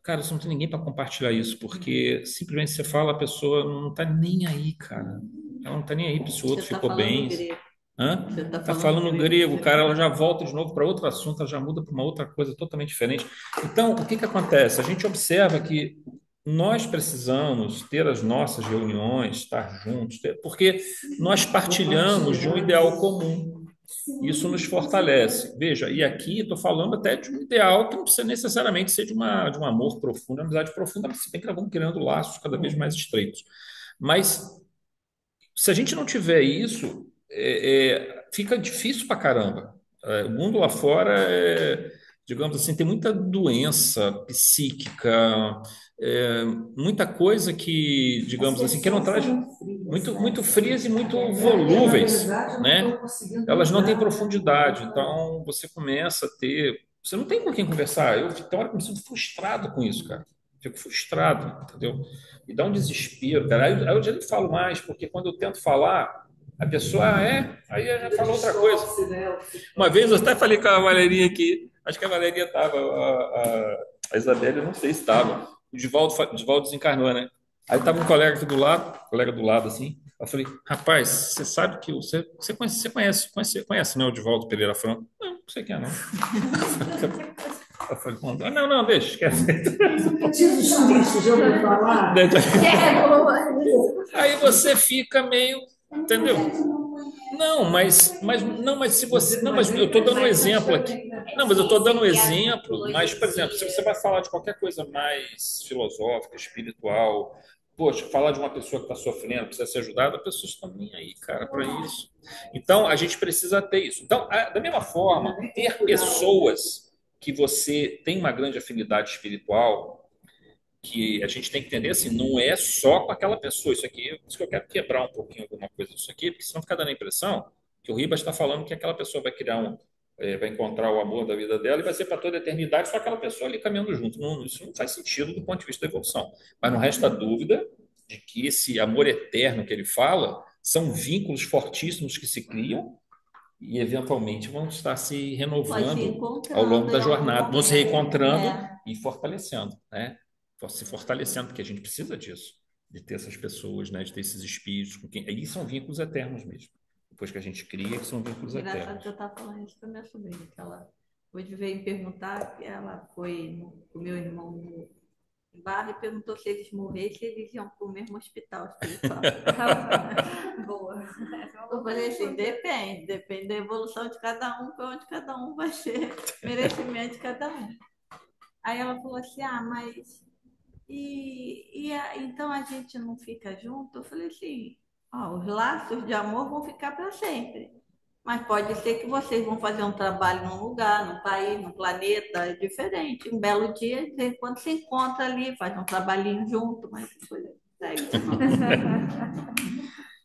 Cara, você não tem ninguém para compartilhar isso, porque simplesmente você fala, a pessoa não tá nem aí, cara. Ela não tá nem aí se o Você outro está ficou falando bem. grego. Hã? Você está Tá falando falando grego. grego, cara, ela já volta de novo para outro assunto, ela já muda para uma outra coisa totalmente diferente. Então, o que que acontece? A gente observa que nós precisamos ter as nossas reuniões, estar juntos, porque nós partilhamos de um ideal comum. Isso nos fortalece. Veja, e aqui estou falando até de um ideal que não precisa necessariamente ser de um amor profundo, uma amizade profunda, mas se bem que nós vamos criando laços cada vez mais estreitos. Mas se a gente não tiver isso, fica difícil pra caramba. O mundo lá fora, digamos assim, tem muita doença psíquica, é, muita coisa que, digamos assim, que não traz muito frias e muito volúveis, né? Elas não têm profundidade. Então, você começa a ter, você não tem com quem conversar. Eu, tem hora que eu me sinto frustrado com isso, cara. Fico frustrado, entendeu? E dá um desespero, cara. Aí eu já nem falo mais, porque quando eu tento falar, a pessoa, aí eu já fala outra coisa. Uma vez eu até falei com a Valeria aqui, acho que a Valeria estava, a Isabelle, eu não sei se estava. O Divaldo desencarnou, né? Aí estava um colega do lado, assim. Eu falei, rapaz, você sabe que você conhece, né, o Divaldo Pereira Franco? Não sei quem é, não. Eu falei, não, não, deixa, esquece. Tio Suíço, já ouviu falar? Aí você fica meio, entendeu? Não, mas se você, não, mas eu estou dando um exemplo aqui. Não, mas eu estou dando um exemplo. Mas, por exemplo, se você vai falar de qualquer coisa mais filosófica, espiritual, poxa, falar de uma pessoa que está sofrendo, precisa ser ajudada, a pessoa está nem aí, cara, para isso. Então, a gente precisa ter isso. Então, da mesma forma, ter pessoas que você tem uma grande afinidade espiritual, que a gente tem que entender assim, não é só com aquela pessoa. Isso que eu quero quebrar um pouquinho alguma coisa disso aqui, porque senão fica dando a impressão que o Ribas está falando que aquela pessoa vai criar vai encontrar o amor da vida dela e vai ser para toda a eternidade só aquela pessoa ali caminhando junto. Não, isso não faz sentido do ponto de vista da evolução. Mas não resta dúvida de que esse amor eterno que ele fala são vínculos fortíssimos que se criam e eventualmente vão estar se renovando ao longo da jornada, vão se reencontrando e fortalecendo, né? Se fortalecendo, porque a gente precisa disso, de ter essas pessoas, né? De ter esses espíritos, com quem... aí são vínculos eternos mesmo. Depois que a gente cria, que são vínculos Engraçado eternos. que eu estava falando isso para minha sobrinha, que ela hoje veio me perguntar, que ela foi com o meu irmão no bar e perguntou se eles morressem, eles iam para o mesmo hospital espiritual. Boa. Eu falei assim, depende da evolução de cada um, para onde cada um vai ser, merecimento de cada um. Aí ela falou assim, mas então a gente não fica junto? Eu falei assim, os laços de amor vão ficar para sempre. Mas pode ser que vocês vão fazer um trabalho num lugar, num país, num planeta diferente. Um belo dia, de vez em quando se encontra ali, faz um trabalhinho junto, mas coisa é isso, não.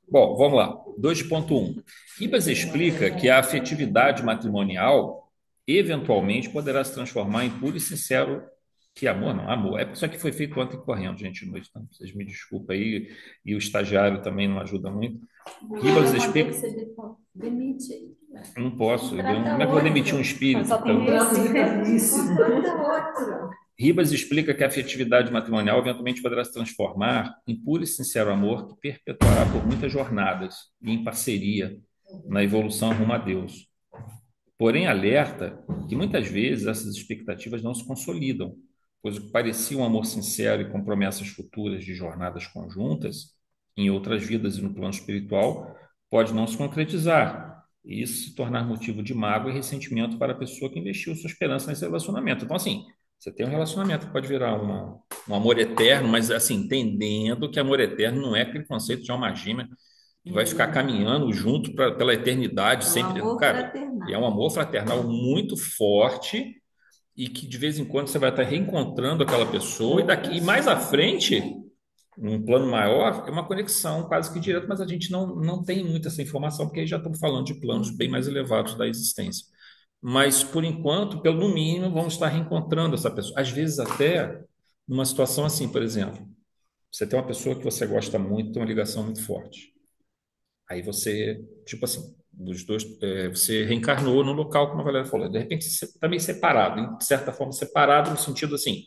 Bom, vamos lá. 2.1. Ribas explica que a afetividade matrimonial eventualmente poderá se transformar em puro e sincero que amor, não, amor. Isso aqui foi feito ontem correndo, gente, de noite, então vocês me desculpem aí, e o estagiário também não ajuda muito. Ribas explica... Demite. Não posso, como é que eu vou demitir um espírito? Só tem Ribas explica que a afetividade matrimonial eventualmente poderá se transformar em puro e sincero amor que perpetuará por muitas jornadas e em parceria na evolução rumo a Deus. Porém, alerta que muitas vezes essas expectativas não se consolidam, pois o que parecia um amor sincero e com promessas futuras de jornadas conjuntas, em outras vidas e no plano espiritual, pode não se concretizar, e isso se tornar motivo de mágoa e ressentimento para a pessoa que investiu sua esperança nesse relacionamento. Então, assim, você tem um relacionamento que pode virar um amor eterno, mas, assim, entendendo que amor eterno não é aquele conceito de alma gêmea que vai ficar caminhando junto pela eternidade, sempre. Cara, é um amor fraternal muito forte e que de vez em quando você vai estar reencontrando aquela pessoa e mais à frente, num plano maior, é uma conexão quase que direta, mas a gente não tem muita essa informação, porque aí já estamos falando de planos bem mais elevados da existência. Mas, por enquanto, no mínimo, vamos estar reencontrando essa pessoa. Às vezes até numa situação assim, por exemplo, Você tem uma pessoa que você gosta muito, tem uma ligação muito forte. Aí você, tipo assim, dos dois, você reencarnou no local, como a Valéria falou. De repente, você está meio separado, de certa forma, separado no sentido assim,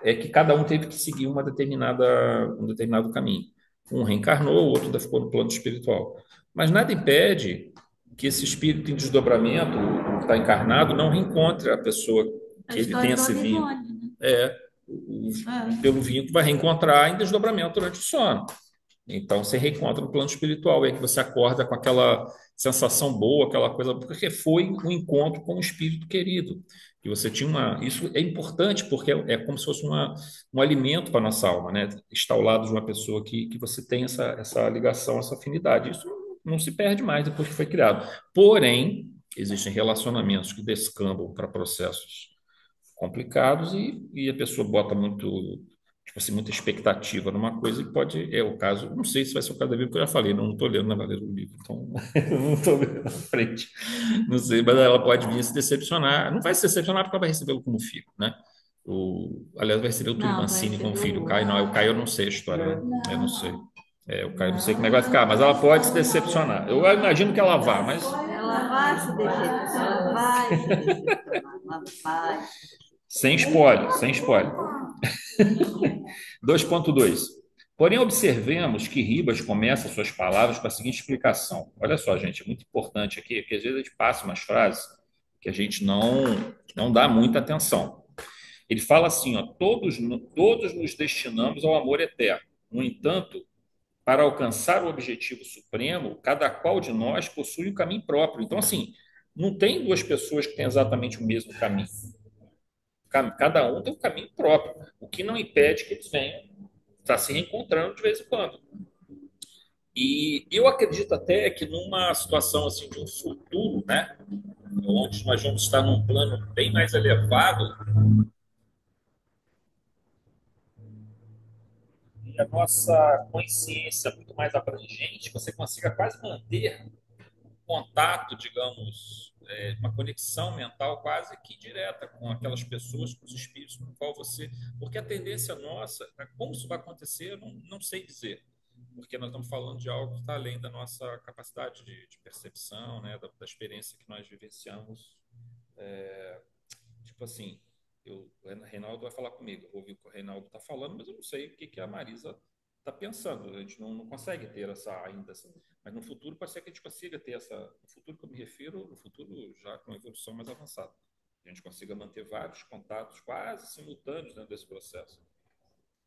é que cada um teve que seguir um determinado caminho. Um reencarnou, o outro ainda ficou no plano espiritual. Mas nada impede que esse espírito em desdobramento, o que está encarnado, não reencontre a pessoa A que ele história tenha do se vindo. Amigone, né? É. Pelo vínculo, vai reencontrar em desdobramento durante o sono. Então, você reencontra no plano espiritual, é que você acorda com aquela sensação boa, aquela coisa, porque foi um encontro com o espírito querido. E você tinha uma. Isso é importante, porque é como se fosse um alimento para a nossa alma, né? Estar ao lado de uma pessoa que você tem essa ligação, essa afinidade. Isso não se perde mais depois que foi criado. Porém, existem relacionamentos que descambam para processos complicados e a pessoa bota muito, tipo assim, muita expectativa numa coisa e pode, é o caso, não sei se vai ser o caso da Bíblia, porque eu já falei, não estou lendo na Valéria do livro, então eu não estou vendo na frente, não sei, mas ela pode vir a se decepcionar, não vai se decepcionar porque ela vai recebê-lo como filho, né? Aliás, vai receber o Túlio Não, vai Mancini como filho, o receber Caio não, o Caio eu não sei a história, né? Eu não sei. O Caio não sei como é que vai ficar, mas ela pode se decepcionar. Eu imagino que ela vá, mas Ela vai se decepcionar, ela vai se decepcionar, ela vai. sem spoiler, sem spoiler. 2.2. Porém, observemos que Ribas começa suas palavras com a seguinte explicação. Olha só, gente, é muito importante aqui, porque às vezes a gente passa umas frases que a gente não dá muita atenção. Ele fala assim, ó, todos nos destinamos ao amor eterno. No entanto, para alcançar o objetivo supremo, cada qual de nós possui um caminho próprio. Então, assim, não tem duas pessoas que têm exatamente o mesmo caminho. Cada um tem um caminho próprio, o que não impede que eles venham estar se reencontrando de vez em quando. E eu acredito até que numa situação assim de um futuro, né, onde nós vamos estar num plano bem mais elevado, e a nossa consciência muito mais abrangente, você consiga quase manter contato, digamos, uma conexão mental quase que direta com aquelas pessoas, com os espíritos com o qual você. Porque a tendência nossa, como isso vai acontecer, eu não sei dizer. Porque nós estamos falando de algo que está além da nossa capacidade de percepção, né, da experiência que nós vivenciamos. Tipo assim, o Reinaldo vai falar comigo, eu vou ouvir o que o Reinaldo está falando, mas eu não sei o que a Marisa está pensando. A gente não consegue ter ainda essa. Mas no futuro pode ser que a gente consiga ter essa. No futuro que eu me refiro, no futuro já com uma evolução mais avançada. A gente consiga manter vários contatos quase simultâneos dentro desse processo.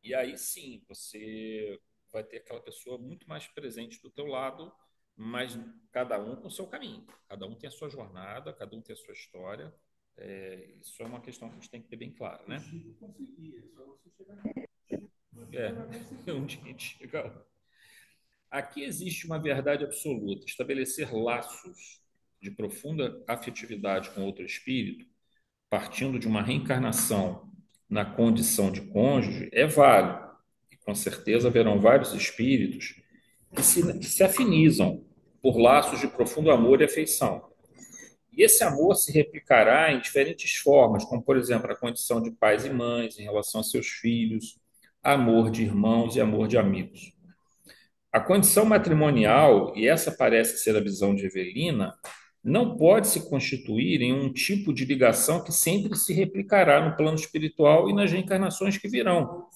E aí sim, você vai ter aquela pessoa muito mais presente do teu lado, mas cada um com o seu caminho. Cada um tem a sua jornada, cada um tem a sua história. Isso é uma questão que a gente tem que ter bem claro, né? Onde a gente chega. Aqui existe uma verdade absoluta. Estabelecer laços de profunda afetividade com outro espírito, partindo de uma reencarnação na condição de cônjuge, é válido. E com certeza haverão vários espíritos que se afinizam por laços de profundo amor e afeição. E esse amor se replicará em diferentes formas, como, por exemplo, a condição de pais e mães em relação a seus filhos, amor de irmãos e amor de amigos. A condição matrimonial, e essa parece ser a visão de Evelina, não pode se constituir em um tipo de ligação que sempre se replicará no plano espiritual e nas reencarnações que virão,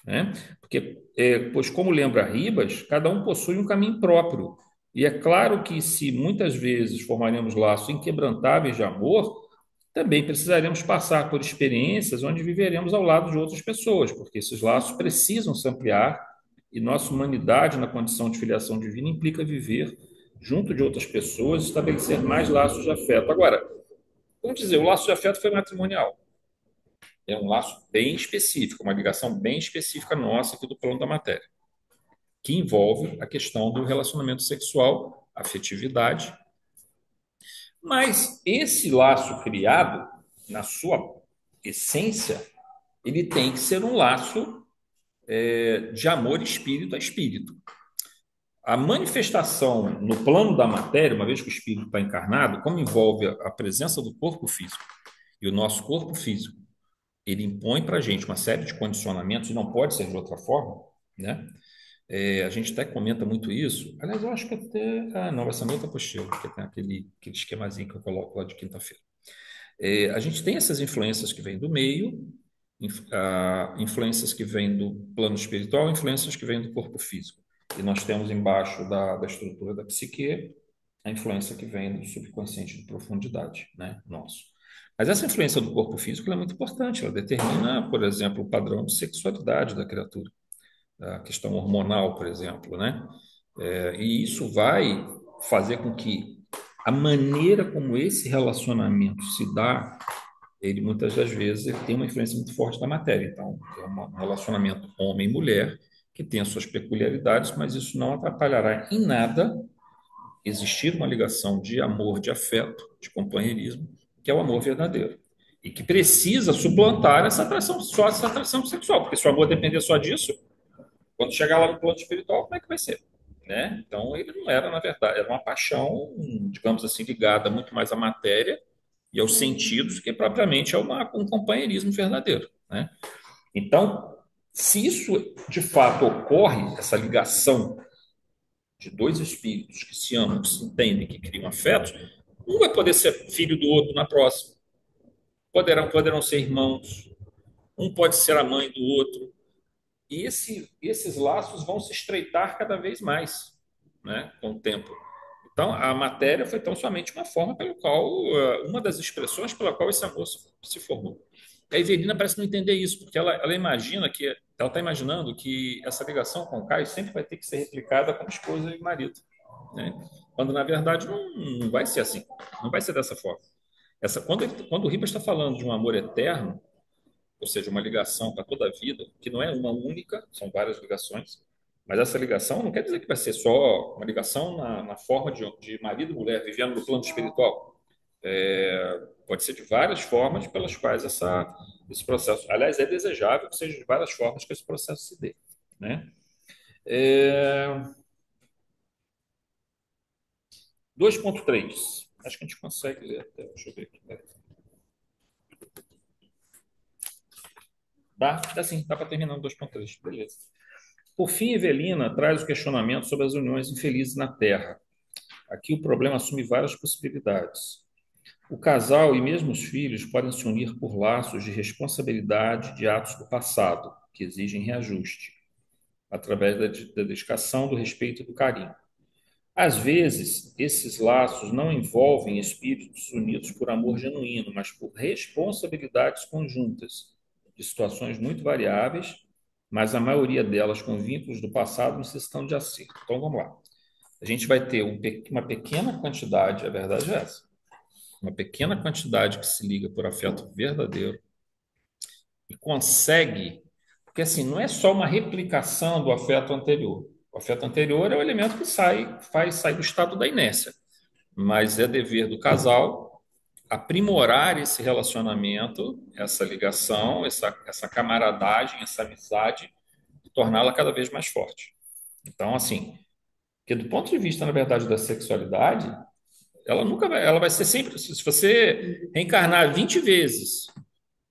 né? Porque, pois como lembra Ribas, cada um possui um caminho próprio. E é claro que se muitas vezes formaremos laços inquebrantáveis de amor, também precisaremos passar por experiências onde viveremos ao lado de outras pessoas, porque esses laços precisam se ampliar e nossa humanidade na condição de filiação divina implica viver junto de outras pessoas e estabelecer mais laços de afeto. Agora, vamos dizer, o laço de afeto foi matrimonial. É um laço bem específico, uma ligação bem específica nossa aqui do plano da matéria, que envolve a questão do relacionamento sexual, afetividade. Mas esse laço criado, na sua essência, ele tem que ser um laço de amor espírito a espírito. A manifestação no plano da matéria, uma vez que o espírito está encarnado, como envolve a presença do corpo físico, e o nosso corpo físico, ele impõe para a gente uma série de condicionamentos, e não pode ser de outra forma, né? A gente até comenta muito isso. Aliás, eu acho que até. Ah, não, essa não é outra apostila, porque tem aquele esquemazinho que eu coloco lá de quinta-feira. A gente tem essas influências que vêm do meio, influências que vêm do plano espiritual, influências que vêm do corpo físico. E nós temos embaixo da estrutura da psique a influência que vem do subconsciente de profundidade, né, nosso. Mas essa influência do corpo físico é muito importante, ela determina, por exemplo, o padrão de sexualidade da criatura, a questão hormonal, por exemplo, né? E isso vai fazer com que a maneira como esse relacionamento se dá, ele muitas das vezes ele tem uma influência muito forte da matéria. Então, é um relacionamento homem-mulher que tem as suas peculiaridades, mas isso não atrapalhará em nada existir uma ligação de amor, de afeto, de companheirismo, que é o amor verdadeiro. E que precisa suplantar essa atração, só essa atração sexual, porque se o amor depender só disso, quando chegar lá no plano espiritual, como é que vai ser? Né? Então, ele não era, na verdade, era uma paixão, digamos assim, ligada muito mais à matéria e aos sentidos, que propriamente é um companheirismo verdadeiro. Né? Então, se isso de fato ocorre, essa ligação de dois espíritos que se amam, que se entendem, que criam afetos, um vai poder ser filho do outro na próxima, poderão ser irmãos, um pode ser a mãe do outro, e esses laços vão se estreitar cada vez mais, né, com o tempo. Então, a matéria foi tão somente uma forma pelo qual, uma das expressões pela qual esse amor se formou. A Evelina parece não entender isso, porque ela imagina que, ela está imaginando que essa ligação com o Caio sempre vai ter que ser replicada com esposa e marido, né? Quando, na verdade, não vai ser assim, não vai ser dessa forma. Quando o Ribas está falando de um amor eterno, ou seja, uma ligação para toda a vida, que não é uma única, são várias ligações, mas essa ligação não quer dizer que vai ser só uma ligação na forma de marido e mulher vivendo no plano espiritual. Pode ser de várias formas pelas quais esse processo, aliás, é desejável que seja de várias formas que esse processo se dê, né? É... 2.3. Acho que a gente consegue ler até. Deixa eu ver aqui. Dá sim, dá para terminar o 2.3. Beleza. Por fim, Evelina traz o questionamento sobre as uniões infelizes na Terra. Aqui o problema assume várias possibilidades. O casal e mesmo os filhos podem se unir por laços de responsabilidade de atos do passado, que exigem reajuste, através da dedicação, do respeito e do carinho. Às vezes, esses laços não envolvem espíritos unidos por amor genuíno, mas por responsabilidades conjuntas, de situações muito variáveis, mas a maioria delas com vínculos do passado necessitam de acerto. Então, vamos lá. A gente vai ter uma pequena quantidade, a verdade é essa, uma pequena quantidade que se liga por afeto verdadeiro e consegue, porque assim, não é só uma replicação do afeto anterior. O afeto anterior é o elemento que faz sair do estado da inércia, mas é dever do casal aprimorar esse relacionamento, essa ligação, essa camaradagem, essa amizade, e torná-la cada vez mais forte. Então, assim, porque do ponto de vista, na verdade, da sexualidade, ela vai ser sempre, se você reencarnar 20 vezes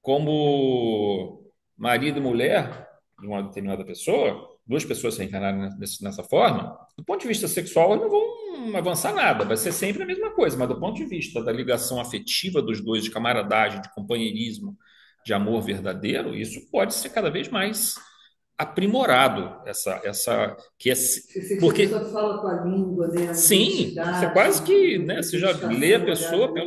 como marido e mulher de uma determinada pessoa, duas pessoas se reencarnarem nessa forma, do ponto de vista sexual, não vão avançar nada, vai ser sempre a mesma coisa, mas do ponto de vista da ligação afetiva dos dois, de camaradagem, de companheirismo, de amor verdadeiro, isso pode ser cada vez mais aprimorado, Porque só fala com a língua, né? A sim, você identidade, quase que, né, você já lê a dedicação, pessoa olhar.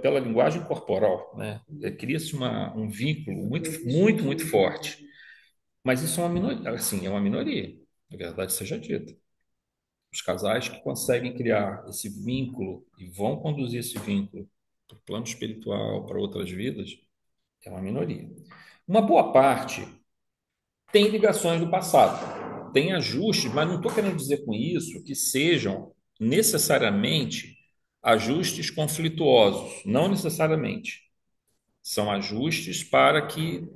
pela linguagem corporal, né? Cria-se um vínculo muito, muito, muito forte. Mas isso é uma minoria, assim, é uma minoria, na verdade seja dita. Os casais que conseguem criar esse vínculo e vão conduzir esse vínculo para o plano espiritual, para outras vidas, é uma minoria. Uma boa parte tem ligações do passado, tem ajustes, mas não estou querendo dizer com isso que sejam necessariamente ajustes conflituosos, não necessariamente. São ajustes para que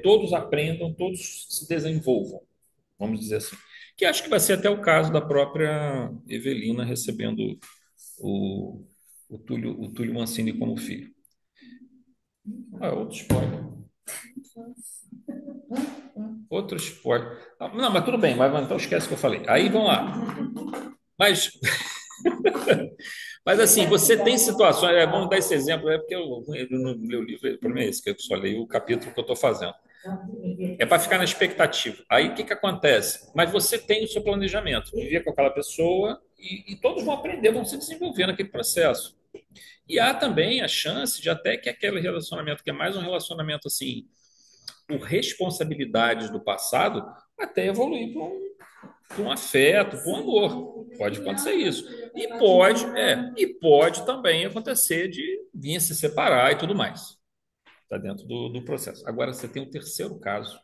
todos aprendam, todos se desenvolvam, vamos dizer assim. Que acho que vai ser até o caso da própria Evelina recebendo o, o Túlio Mancini como filho. Outro spoiler. Outros pode. Não, mas tudo bem, mas então esquece o que eu falei. Aí vamos lá. Mas, mas assim, você tem situações, vamos dar esse exemplo, porque no meu livro, o problema é esse, que eu só leio o capítulo que eu estou fazendo. É para ficar na expectativa. Aí o que que acontece? Mas você tem o seu planejamento, viver com aquela pessoa e todos vão aprender, vão se desenvolver naquele processo. E há também a chance de até que aquele relacionamento, que é mais um relacionamento assim, por responsabilidades do passado, até evoluir para um afeto, para um amor. Pode acontecer isso. E pode também acontecer de vir a se separar e tudo mais. Está dentro do processo. Agora, você tem o terceiro caso,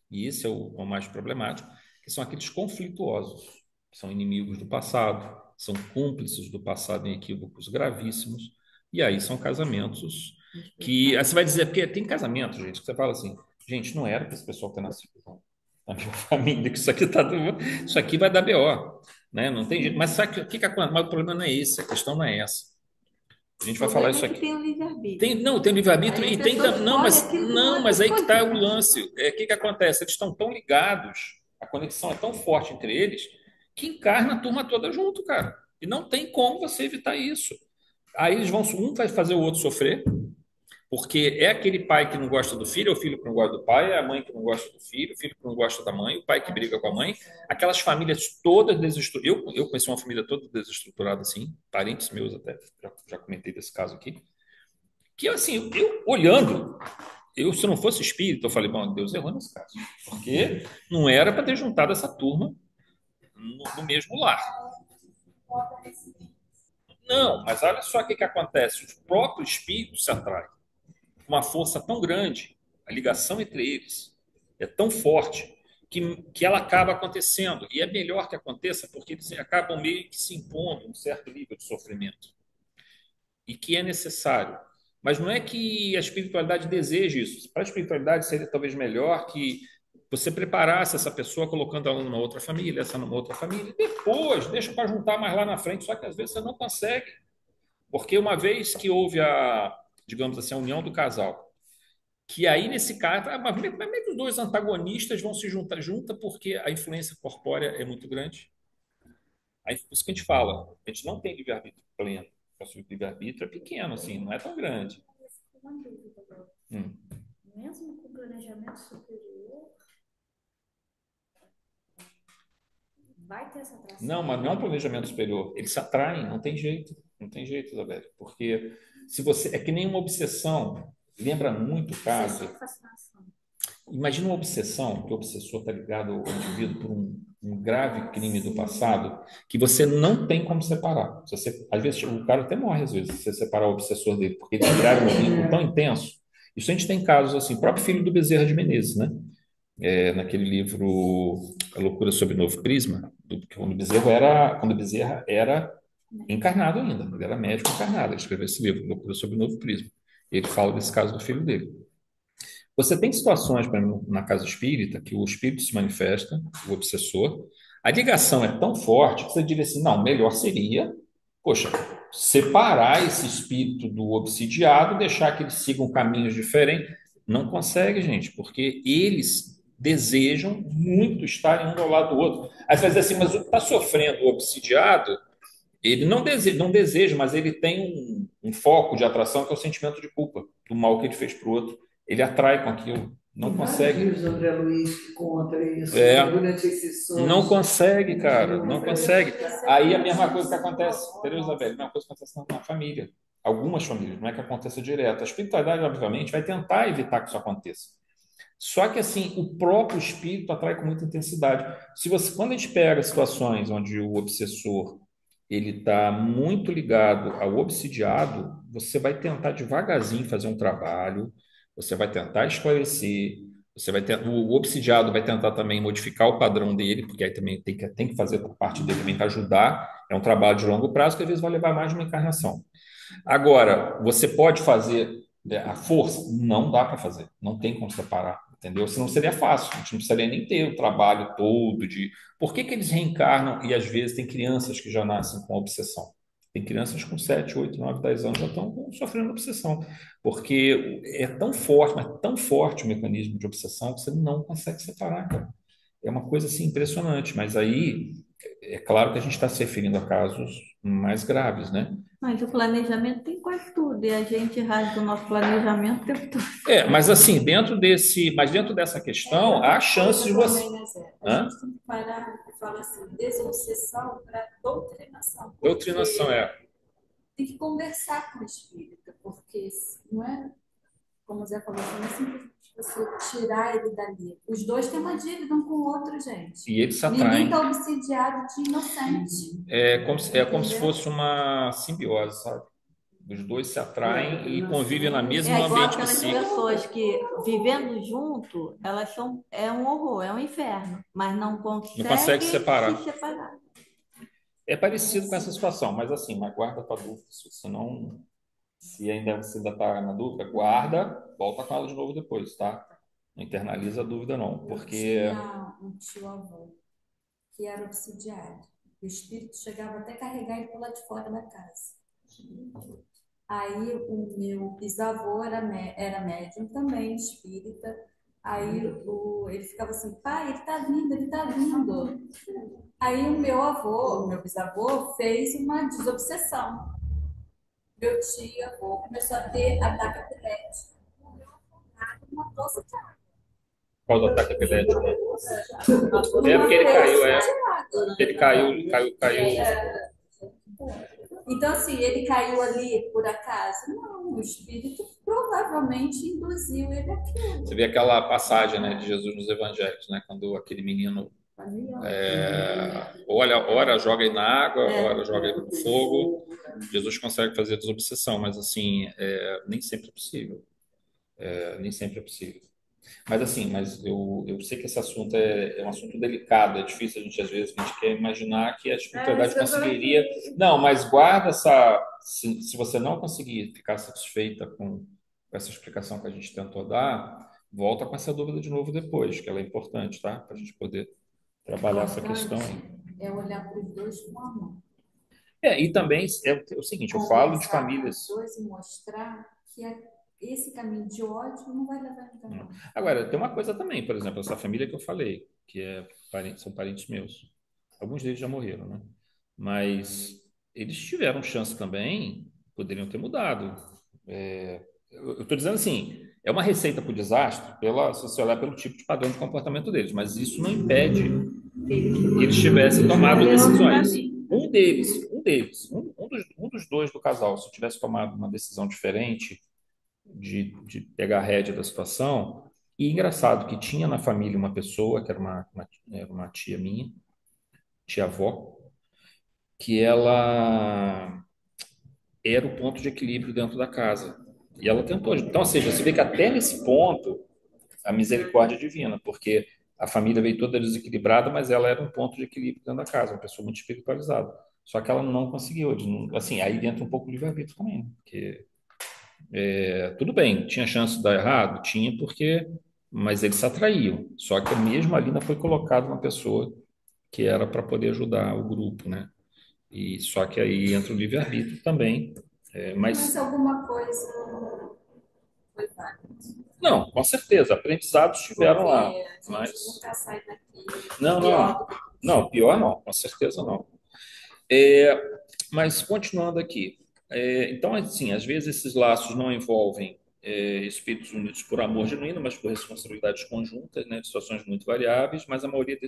e esse é o mais problemático, que são aqueles conflituosos, que são inimigos do passado, são cúmplices do passado em equívocos gravíssimos, e aí são casamentos que. Aí você vai dizer, porque tem casamento, gente, que você fala assim, gente, não era para esse pessoal ter nascido na minha família, que isso aqui vai dar BO, né? Não tem jeito. Mas sabe o que acontece? Mas o problema não é esse, a questão não é essa. A gente vai falar isso aqui. Tem o livre-arbítrio. Tem livre-arbítrio Aí e a tem. pessoa Não, mas, escolhe aquilo que não, ela mas quer aí que está escolher. o lance. O que acontece? Eles estão tão ligados, a conexão é tão forte entre eles, que encarna a turma toda junto, cara. E não tem como você evitar isso. Aí eles vão, um vai fazer o outro sofrer, porque é aquele pai que não gosta do filho, é o filho que não gosta do pai, é a mãe que não gosta do filho, o filho que não gosta da mãe, o pai que briga com a mãe, aquelas famílias todas desestruturadas. Eu conheci uma família toda desestruturada assim, parentes meus até, já comentei desse caso aqui, que assim, eu olhando, se eu não fosse espírito, eu falei, bom, Deus errou nesse caso, porque não era para ter juntado essa turma no mesmo lar. Não, mas olha só o que acontece, o próprio espírito se atrai com uma força tão grande, a ligação entre eles é tão forte que ela acaba acontecendo. E é melhor que aconteça porque eles acabam meio que se impondo um certo nível de sofrimento. E que é necessário. Mas não é que a espiritualidade deseje isso. Para a espiritualidade seria talvez melhor que você preparasse essa pessoa colocando ela numa outra família, essa numa outra família. Depois, deixa para juntar mais lá na frente, só que às vezes você não consegue. Porque uma vez que houve digamos assim, a união do casal, que aí nesse caso, mas meio que os dois antagonistas vão se juntar porque a influência corpórea é muito grande. Aí, por isso que a gente fala, a gente não tem livre-arbítrio pleno. O livre-arbítrio é pequeno, assim, não é tão grande. Uma dúvida agora. Hum. Mesmo com planejamento superior, vai ter essa atração? Não, mas não é um planejamento superior. Eles se atraem, não tem jeito. Não tem jeito, Isabel. Porque se você. É que nem uma obsessão. Lembra muito o caso. Fascinação. Imagina uma obsessão, que o obsessor está ligado ao indivíduo por um grave crime do passado, que você não tem como separar. Às vezes, o cara até morre, às vezes, se você separar o obsessor dele, porque eles criaram um vínculo tão intenso. Isso a gente tem casos assim, o próprio filho do Bezerra de Menezes, né? Naquele livro A Loucura sob Novo Prisma, quando o Bezerra era encarnado ainda, ele era médico encarnado, ele escreveu esse livro, Loucura sob Novo Prisma. Ele fala desse caso do filho dele. Você tem situações, por exemplo, na casa espírita, que o espírito se manifesta, o obsessor, a ligação é tão forte que você diria assim, não, melhor seria, poxa, separar esse espírito do obsidiado, deixar que eles sigam caminhos diferentes. Não consegue, gente, porque eles desejam muito estarem um ao lado do outro. Aí você vai dizer assim, mas o que está sofrendo o obsidiado, ele não deseja, mas ele tem um foco de atração que é o sentimento de culpa, do mal que ele fez para o outro. Ele atrai com aquilo, não consegue. Vários livros do André Luiz que conta isso, durante esses sonhos. Não consegue, cara, não consegue. Aí a mesma coisa que acontece, entendeu, Isabel? A mesma coisa que acontece na família. Algumas famílias, não é que aconteça direto. A espiritualidade, obviamente, vai tentar evitar que isso aconteça. Só que, assim, o próprio espírito atrai com muita intensidade. Quando a gente pega situações onde o obsessor ele está muito ligado ao obsidiado, você vai tentar devagarzinho fazer um trabalho, você vai tentar esclarecer, o obsidiado vai tentar também modificar o padrão dele, porque aí também tem que fazer a parte dele também para ajudar. É um trabalho de longo prazo que às vezes vai levar mais de uma encarnação. Agora, você pode fazer a força? Não dá para fazer, não tem como separar, entendeu? Senão seria fácil, a gente não precisaria nem ter o trabalho todo de. Por que eles reencarnam e às vezes tem crianças que já nascem com obsessão? Tem crianças com 7, 8, 9, 10 anos já estão sofrendo obsessão, porque é tão forte, mas tão forte o mecanismo de obsessão que você não consegue separar, cara. É uma coisa assim impressionante, mas aí é claro que a gente está se referindo a casos mais graves, né? Mas o planejamento tem quase tudo, e a gente rasga o nosso planejamento o tempo todo. Mas assim, dentro dessa questão, há chance de você. Também, né, Zé? A Hã? gente tem que parar e falar assim, desobsessão para doutrinação, Doutrinação porque é. tem que conversar com o espírita, porque não é, como o Zé falou, não é simplesmente você tirar ele dali. Os dois têm uma dívida um com o outro, gente. E eles se Ninguém atraem. está obsidiado de inocente. É como se Entendeu? fosse uma simbiose, sabe? Os dois se atraem e convivem no mesmo É igual ambiente aquelas psíquico. pessoas que, vivendo junto, é um horror, é um inferno, mas não Não consegue conseguem separar. se separar. É parecido com essa situação, mas assim, mas guarda a tua dúvida. Se você ainda está na dúvida, guarda, volta com ela de novo depois, tá? Não internaliza a dúvida, não, Eu porque tinha um tio-avô que era obsidiado. O espírito chegava até carregar ele para lá de fora da casa. Aí o meu bisavô era médium também, espírita. Aí ele ficava assim, pai, ele está vindo, ele está vindo. Aí o meu bisavô, fez uma desobsessão. Meu tio-avô começou a ter ataque epilético. Matou-se por causa do ataque epilético, né? É numa porque ele caiu, vez. ele caiu. Então, assim, ele caiu ali por acaso? Não, o espírito provavelmente induziu ele aquilo. Você vê aquela passagem, né, de Jesus nos Evangelhos, né, quando aquele menino ora joga ele na água, ora joga ele no fogo. Jesus consegue fazer a desobsessão, mas assim, nem sempre é possível. Nem sempre é possível. Mas assim, eu sei que esse assunto é um assunto delicado, é difícil a gente às vezes quer imaginar que a espiritualidade conseguiria. Não, mas guarda essa. Se você não conseguir ficar satisfeita com essa explicação que a gente tentou dar, volta com essa dúvida de novo depois, que ela é importante, tá? Para a gente poder trabalhar essa questão aí. É olhar para os dois com amor. E também é o seguinte, eu falo de famílias. Conversar com os dois e mostrar que esse caminho de ódio não vai levar a ninguém. Agora, tem uma coisa também, por exemplo, essa família que eu falei, que são parentes meus. Alguns deles já morreram, né? Mas eles tiveram chance também, poderiam ter mudado. Eu estou dizendo assim, é uma receita para o desastre, se você olhar pelo tipo de padrão de comportamento deles, mas isso não impede que eles tivessem tomado decisões. Um dos dois do casal, se tivesse tomado uma decisão diferente, de pegar a rédea da situação. E engraçado que tinha na família uma pessoa, que era uma tia minha, tia-avó, que ela era o ponto de equilíbrio dentro da casa. E ela tentou. Então, ou seja, você vê que até nesse ponto, a misericórdia é divina, porque a família veio toda desequilibrada, mas ela era um ponto de equilíbrio dentro da casa, uma pessoa muito espiritualizada. Só que ela não conseguiu. Assim, aí entra um pouco o livre-arbítrio também, né? Porque tudo bem, tinha chance de dar errado? Tinha, mas eles se atraíam. Só que mesmo ali ainda foi colocada uma pessoa que era para poder ajudar o grupo, né? E só que aí entra o livre-arbítrio também. Mas alguma coisa foi válida. Não, com certeza, aprendizados tiveram lá, Porque a gente mas nunca sai daqui não, pior não, do que não, pior não, com certeza não. Mas continuando aqui, então assim, às vezes esses laços não envolvem espíritos unidos por amor genuíno, mas por responsabilidades conjuntas, né, de situações muito variáveis, mas a maioria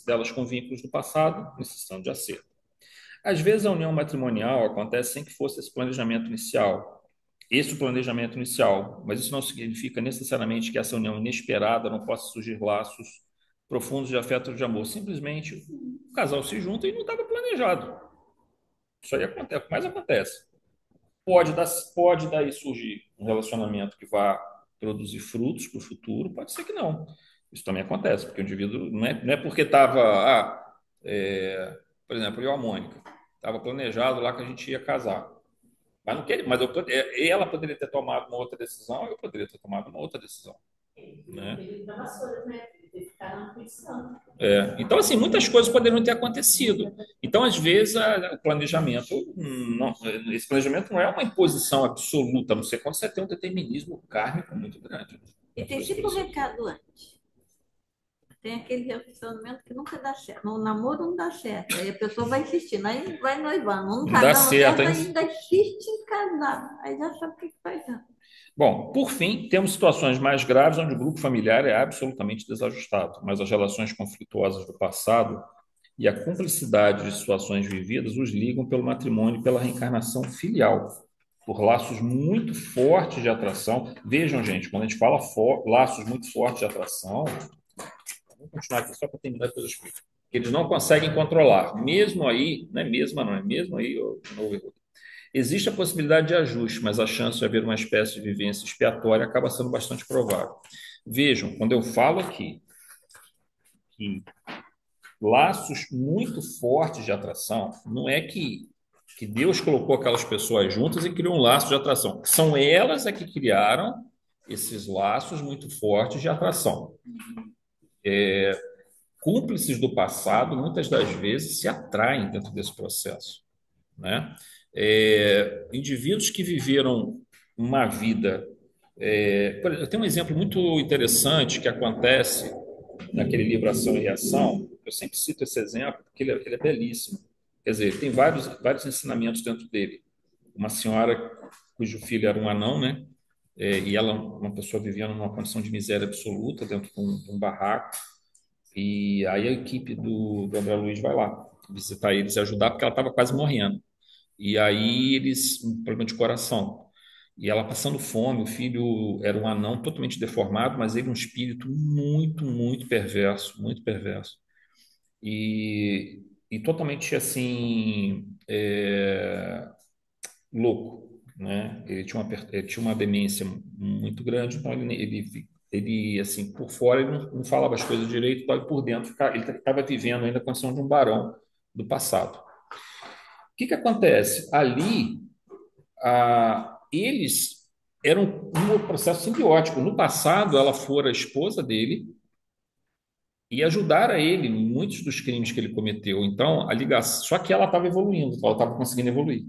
delas com vínculos do passado, necessitando de acerto. Às vezes a união matrimonial acontece sem que fosse esse planejamento inicial. Esse é o planejamento inicial, mas isso não significa necessariamente que essa união inesperada não possa surgir laços profundos de afeto ou de amor. Simplesmente o casal se junta e não estava planejado. Isso aí acontece, o que mais acontece. Pode daí surgir um relacionamento que vá produzir frutos para o futuro, pode ser que não. Isso também acontece, porque o indivíduo não é porque estava, por exemplo, eu e a Mônica, estava planejado lá que a gente ia casar. Mas não quer, ela poderia ter tomado uma outra decisão, eu poderia ter tomado uma outra decisão. né? Ele dá vassoura, né? Ele tem que ficar na prisão. Então, assim, muitas coisas poderiam ter acontecido. Então, às vezes, o planejamento, não, esse planejamento não é uma imposição absoluta, a não ser quando você tem um determinismo kármico muito grande. E tem sempre um recado antes. Tem aquele relacionamento que nunca dá certo. No namoro não dá certo. Aí a pessoa vai insistindo, aí vai noivando. Não Não tá dá dando certo, certo, hein? ainda insiste em casar. Aí já sabe o que vai dar. Bom, por fim, temos situações mais graves onde o grupo familiar é absolutamente desajustado, mas as relações conflituosas do passado e a cumplicidade de situações vividas os ligam pelo matrimônio e pela reencarnação filial, por laços muito fortes de atração. Vejam, gente, quando a gente fala laços muito fortes de atração, vamos continuar aqui só para terminar depois eu explico. Eles não conseguem controlar, mesmo aí, não é mesmo, não é mesmo aí, de novo erro. Existe a possibilidade de ajuste, mas a chance de haver uma espécie de vivência expiatória acaba sendo bastante provável. Vejam, quando eu falo aqui que laços muito fortes de atração, não é que Deus colocou aquelas pessoas juntas e criou um laço de atração. São elas é que criaram esses laços muito fortes de atração. Cúmplices do passado, muitas das vezes, se atraem dentro desse processo, né? Indivíduos que viveram uma vida. Eu tenho um exemplo muito interessante que acontece naquele livro Ação e Reação. Eu sempre cito esse exemplo porque ele é belíssimo. Quer dizer, tem vários ensinamentos dentro dele. Uma senhora cujo filho era um anão, né? E ela, uma pessoa vivendo numa condição de miséria absoluta dentro de um barraco. E aí a equipe do André Luiz vai lá visitar eles e ajudar porque ela estava quase morrendo. E aí eles, um problema de coração. E ela passando fome, o filho era um anão totalmente deformado, mas ele um espírito muito, muito perverso, muito perverso. E totalmente assim, louco, né? Ele tinha uma demência muito grande, então ele assim, por fora ele não falava as coisas direito, e por dentro ele estava vivendo ainda a condição de um barão do passado. O que que acontece? Ali eles eram um processo simbiótico. No passado, ela fora a esposa dele e ajudara ele em muitos dos crimes que ele cometeu. Então, a ligação. Só que ela estava evoluindo, ela estava conseguindo evoluir.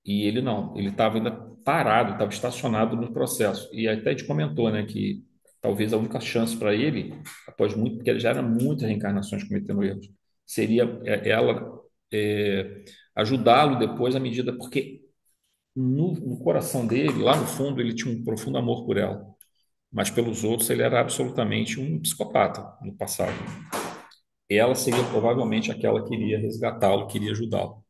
E ele não, ele estava ainda parado, estava estacionado no processo. E até a gente comentou, né, que talvez a única chance para ele, após muito, porque ele já era muitas reencarnações cometendo erros, seria ela ajudá-lo depois à medida, porque no coração dele, lá no fundo, ele tinha um profundo amor por ela. Mas pelos outros, ele era absolutamente um psicopata no passado. Ela seria provavelmente aquela que iria resgatá-lo, queria ajudá-lo.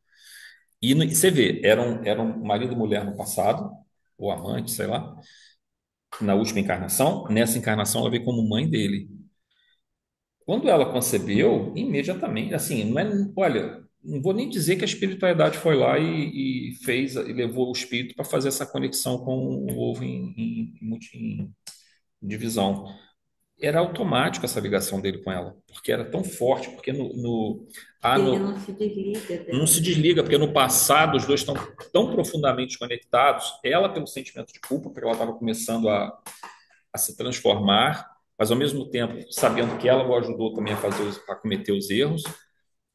E você vê, eram marido e mulher no passado, ou amante, sei lá, na última encarnação. Nessa encarnação, ela veio como mãe dele. Quando ela concebeu, imediatamente, assim, não é, olha, não vou nem dizer que a espiritualidade foi lá e fez e levou o espírito para fazer essa conexão com o ovo em divisão. Era automático essa ligação dele com ela, porque era tão forte, porque Ele não se desliga não dela. se desliga, porque no passado os dois estão tão profundamente conectados, ela pelo sentimento de culpa, porque ela estava começando a se transformar, mas ao mesmo tempo sabendo que ela o ajudou também a cometer os erros,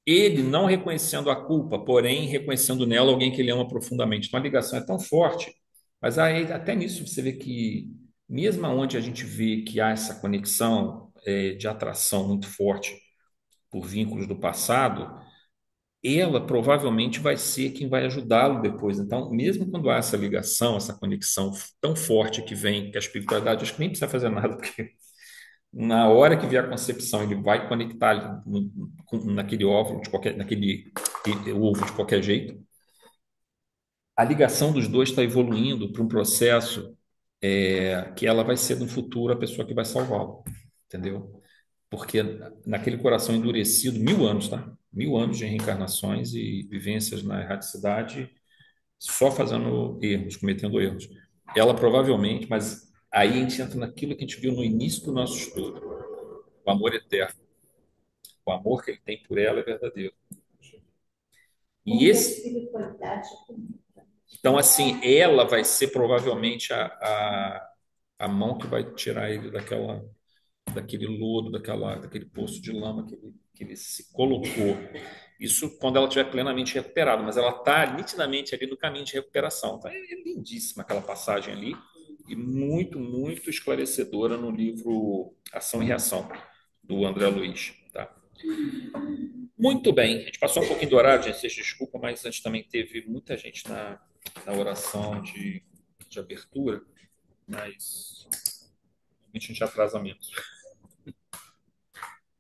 ele não reconhecendo a culpa, porém reconhecendo nela alguém que ele ama profundamente. Então a ligação é tão forte, mas aí, até nisso você vê que, mesmo onde a gente vê que há essa conexão de atração muito forte por vínculos do passado, ela provavelmente vai ser quem vai ajudá-lo depois. Então, mesmo quando há essa ligação, essa conexão tão forte que vem, que a espiritualidade acho que nem precisa fazer nada, porque na hora que vier a concepção, ele vai conectar naquele óvulo de qualquer, naquele ovo de qualquer jeito. A ligação dos dois está evoluindo para um processo que ela vai ser no futuro a pessoa que vai salvá-lo, entendeu? Porque naquele coração endurecido, 1000 anos, tá? 1000 anos de reencarnações e vivências na erradicidade, só fazendo erros, cometendo erros. Ela provavelmente, mas aí a gente entra naquilo que a gente viu no início do nosso estudo, o amor eterno. O amor que ele tem por ela é verdadeiro. E então, assim, ela vai ser provavelmente a mão que vai tirar ele daquele lodo, daquele poço de lama que ele se colocou. Isso quando ela estiver plenamente recuperada, mas ela está nitidamente ali no caminho de recuperação. Tá? É lindíssima aquela passagem ali e muito, muito esclarecedora no livro Ação e Reação, do André Luiz. Tá? Muito bem, a gente passou um pouquinho do horário, gente, vocês desculpa, mas antes também teve muita gente na oração de abertura, mas a gente atrasa menos.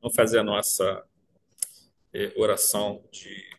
Vamos fazer a nossa oração de